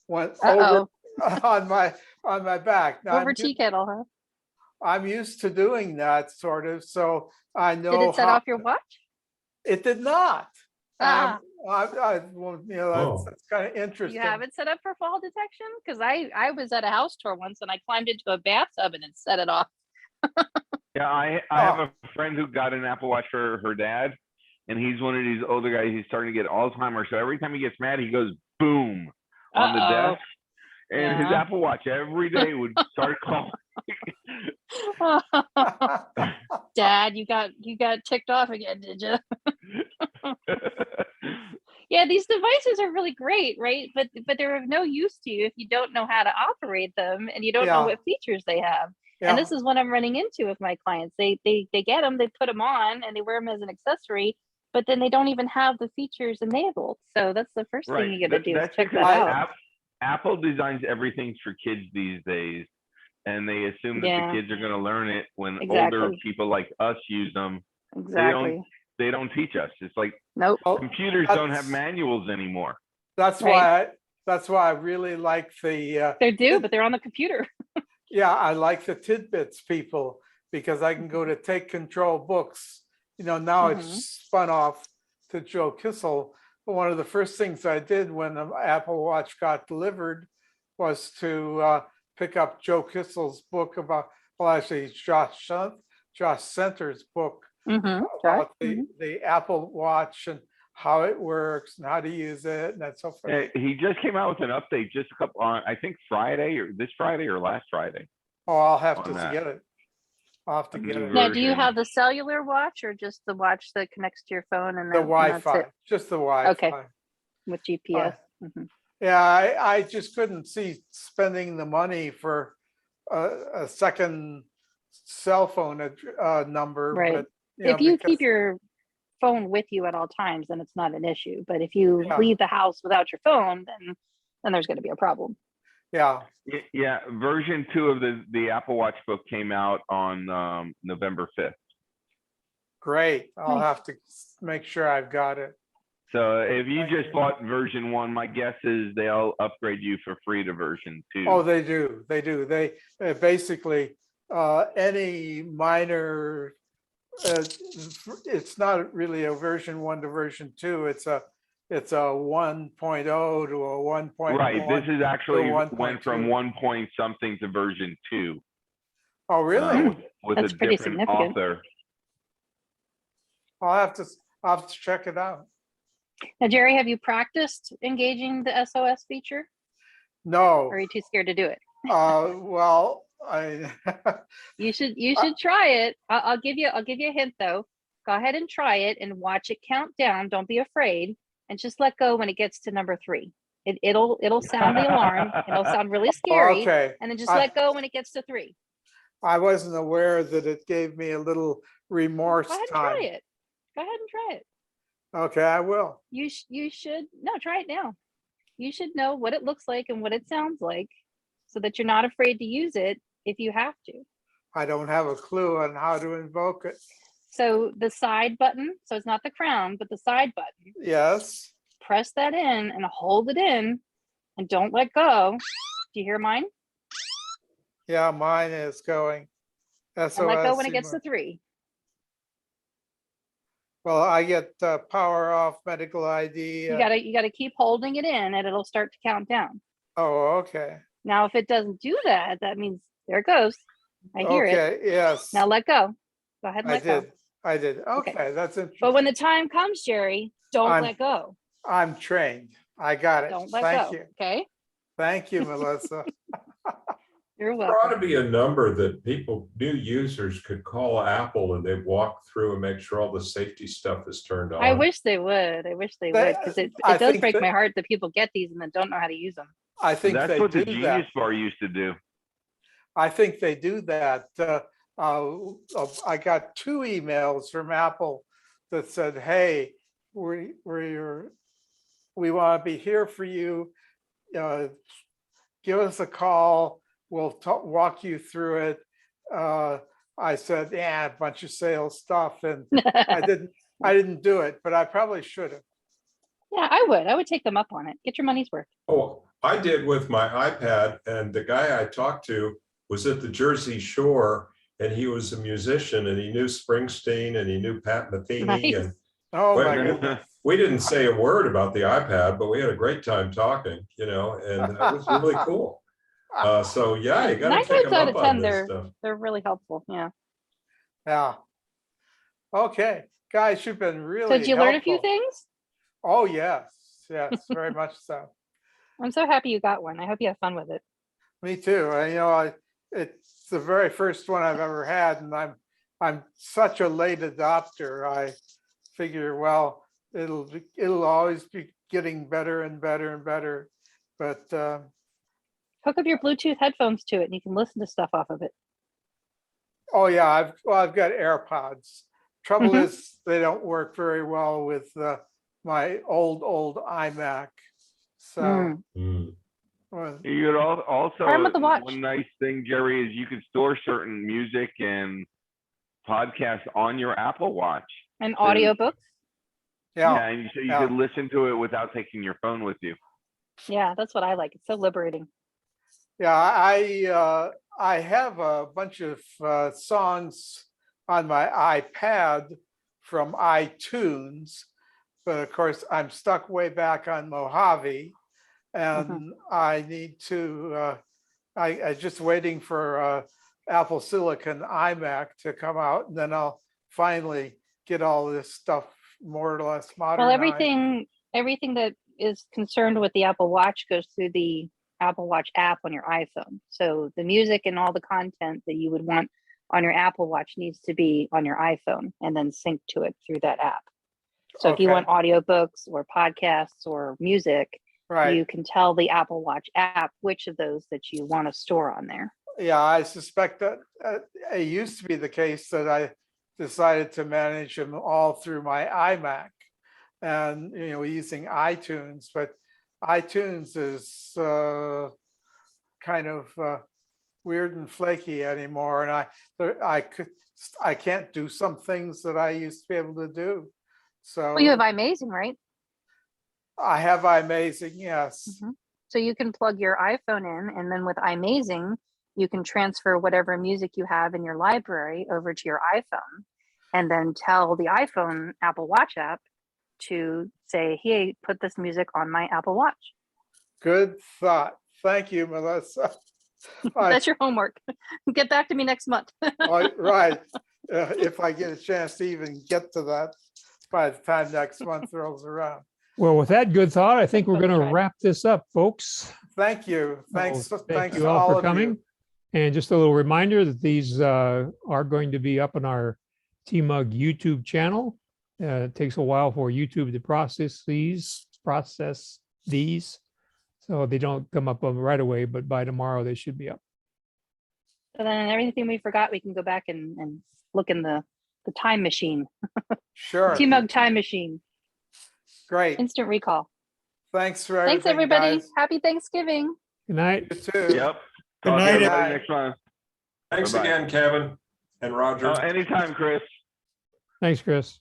went over on my back. Now, Over tea kettle, huh? I'm used to doing that sort of, so I know. Did it set off your watch? It did not. Well, Oh. that's kind of interesting. You have it set up for fall detection? Because I was at a house tour once and I climbed into a bathtub and it set it off. Yeah, I have a friend who got an Apple Watch for her dad, and he's one of these older guys. He's starting to get Alzheimer's, so every time he gets mad, he goes boom on the desk, and his Apple Watch every day would start calling. Dad, you got ticked off again, did you? Yeah, these devices are really great, right? But they're of no use to you if you don't know how to operate them and you don't know what features they have. And this is what I'm running into with my clients. They get them, they put them on, and they wear them as an accessory, but then they don't even have the features enabled. So that's the first thing you got to do is check that out. Apple designs everything for kids these days, and they assume that the kids are going to learn it when older people like us use them. Exactly. They don't teach us. It's like computers don't have manuals anymore. That's why I really like the. They do, but they're on the computer. Yeah, I like the tidbits people because I can go to Take Control Books. Now it's spun off to Joe Kissel. But one of the first things I did when the Apple Watch got delivered was to pick up Joe Kissel's book about, well, actually, it's Josh Center's book about the Apple Watch and how it works and how to use it and that so forth. He just came out with an update just a couple on, I think this Friday or last Friday. Oh, I'll have to get it. I'll have to get it. Now, do you have the cellular watch or just the watch that connects to your phone and the Wi-Fi? Just the Wi-Fi. Okay, with GPS. Yeah, I just couldn't see spending the money for a second cell phone number. Right. But, if you keep your phone with you at all times, then it's not an issue. But if you leave the house without your phone, then there's going to be a problem. Yeah. Yeah. Version 2 of the Apple Watch book came out on November 5th. Great. I'll have to make sure I've got it. So if you just bought version 1, my guess is they'll upgrade you for free to version 2. Oh, they do. They do. They basically any minor. It's not really a version 1 to version 2. It's a 1.0 to a 1.1. Right. This is actually went from 1 point something to version 2. Oh, really? With That's a pretty different significant. author. I'll have to check it out. Now, Jerry, have you practiced engaging the SOS feature? No. Or are you too scared to do it? Well, you should try it. I'll give you a hint though. Go ahead and try it and watch it count down. Don't be afraid, and just let go when it gets to number 3. It'll sound the alarm. It'll sound really scary. Okay. And then just let go when it gets to 3. I wasn't aware that it gave me a little remorse time. time. Try it. Go ahead and try it. Okay, I will. You should try it now. You should know what it looks like and what it sounds like so that you're not afraid to use it if you have to. I don't have a clue on how to invoke it. So the side button, so it's not the crown, but the side button, Yes. press that in and hold it in and don't let go. Do you hear mine? Yeah, mine is going. SOS. And let go when it gets to 3. Well, I get power off, medical ID. You gotta keep holding it in and it'll start to count down. Oh, okay. Now, if it doesn't do that, that means there it goes. I hear it. Okay, yes. Now let go. Go ahead and I let go. did. I did. Okay, that's interesting. But when the time comes, Jerry, don't I'm- let go. I'm trained. I got it. Don't let Thank go. you. Okay. Thank you, Melissa. You're There ought to welcome. be a number that people, new users could call Apple and they walk through and make sure all the safety stuff is turned on. I wish they would. I wish they They- would, because it I does think break that- my heart that people get these and then don't know how to use them. I think That's they what the do Genius that. Bar used to do. I think they do that. I got 2 emails from Apple that said, hey, we want to be here for you. Give us a call. We'll walk you through it. I said, yeah, a bunch of sales stuff. And I didn't do it, but I probably should have. Yeah, I would take them up on it. Get your money's worth. Oh, I did with my iPad, and the guy I talked to was at the Jersey Shore, and he was a musician, and he knew Springsteen, and he knew Pat Metheny, Nice. and Oh, my we- goodness. we didn't say a word about the iPad, but we had a great time talking, and that was really cool. So yeah, you got 9 to take times them out up of on 10, this stuff. they're really helpful. Yeah. Yeah. Okay, guys, you've been So really did you learn a few helpful. things? Oh, yes, very much so. I'm so happy you got one. I hope you have fun with it. Me too. It's the very first one I've ever had, and I'm such a late adopter. I figure, well, it'll always be getting better and better and better. But Hook up your Bluetooth headphones to it and you can listen to stuff off of it. oh yeah, I've got AirPods. Trouble Mhm. is they don't work very well with my old iMac. So Mm. well, You could also, Arm with the watch. one nice thing, Jerry, is you could store certain music and podcasts on your Apple Watch. And So- audiobooks. yeah, and you yeah. could listen to it without taking your phone with you. Yeah, that's what I like. It's so liberating. Yeah, I have a bunch of songs on my iPad from iTunes, but of course I'm stuck way back on Mojave, and I need to. I just waiting for Apple Silicon iMac to come out, and then I'll finally get all this stuff more or less modernized. Well, everything that is concerned with the Apple Watch goes through the Apple Watch app on your iPhone. So the music and all the content that you would want on your Apple Watch needs to be on your iPhone and then sync to it through that app. So if you Okay. want audiobooks or podcasts or music, Right. you can tell the Apple Watch app which of those that you want to store on there. Yeah, I suspect that it used to be the case that I decided to manage them all through my iMac and, using iTunes, but iTunes is kind of weird and flaky anymore. And I can't do some things that I used to be able to do. So Well, you have iMazing, right? I have iMazing, yes. Mhm. So you can plug your iPhone in, and then with iMazing, you can transfer whatever music you have in your library over to your iPhone, and then tell the iPhone Apple Watch app to say, hey, put this music on my Apple Watch. Good thought. Thank you, Melissa. That's your homework. Get back to me next month. Right. If I get a chance to even get to that by the time next month rolls around. Well, with that good thought, I think we're Let's going to try. wrap this up, folks. Thank you. Thanks. So Thanks you to all all for of coming. you. And just a little reminder that these are going to be up on our TMUG YouTube channel. It takes a while for YouTube to process these. So they don't come up right away, but by tomorrow they should be up. So then everything we forgot, we can go back and look in the time machine, Sure. TMUG time machine, Great. instant recall. Thanks for Thanks, everything, everybody. guys. Happy Thanksgiving. Good night. You too. Yep. Good Talk to night. everybody next month. Thanks Bye-bye. again, Kevin and Roger. Anytime, Chris. Thanks, Chris.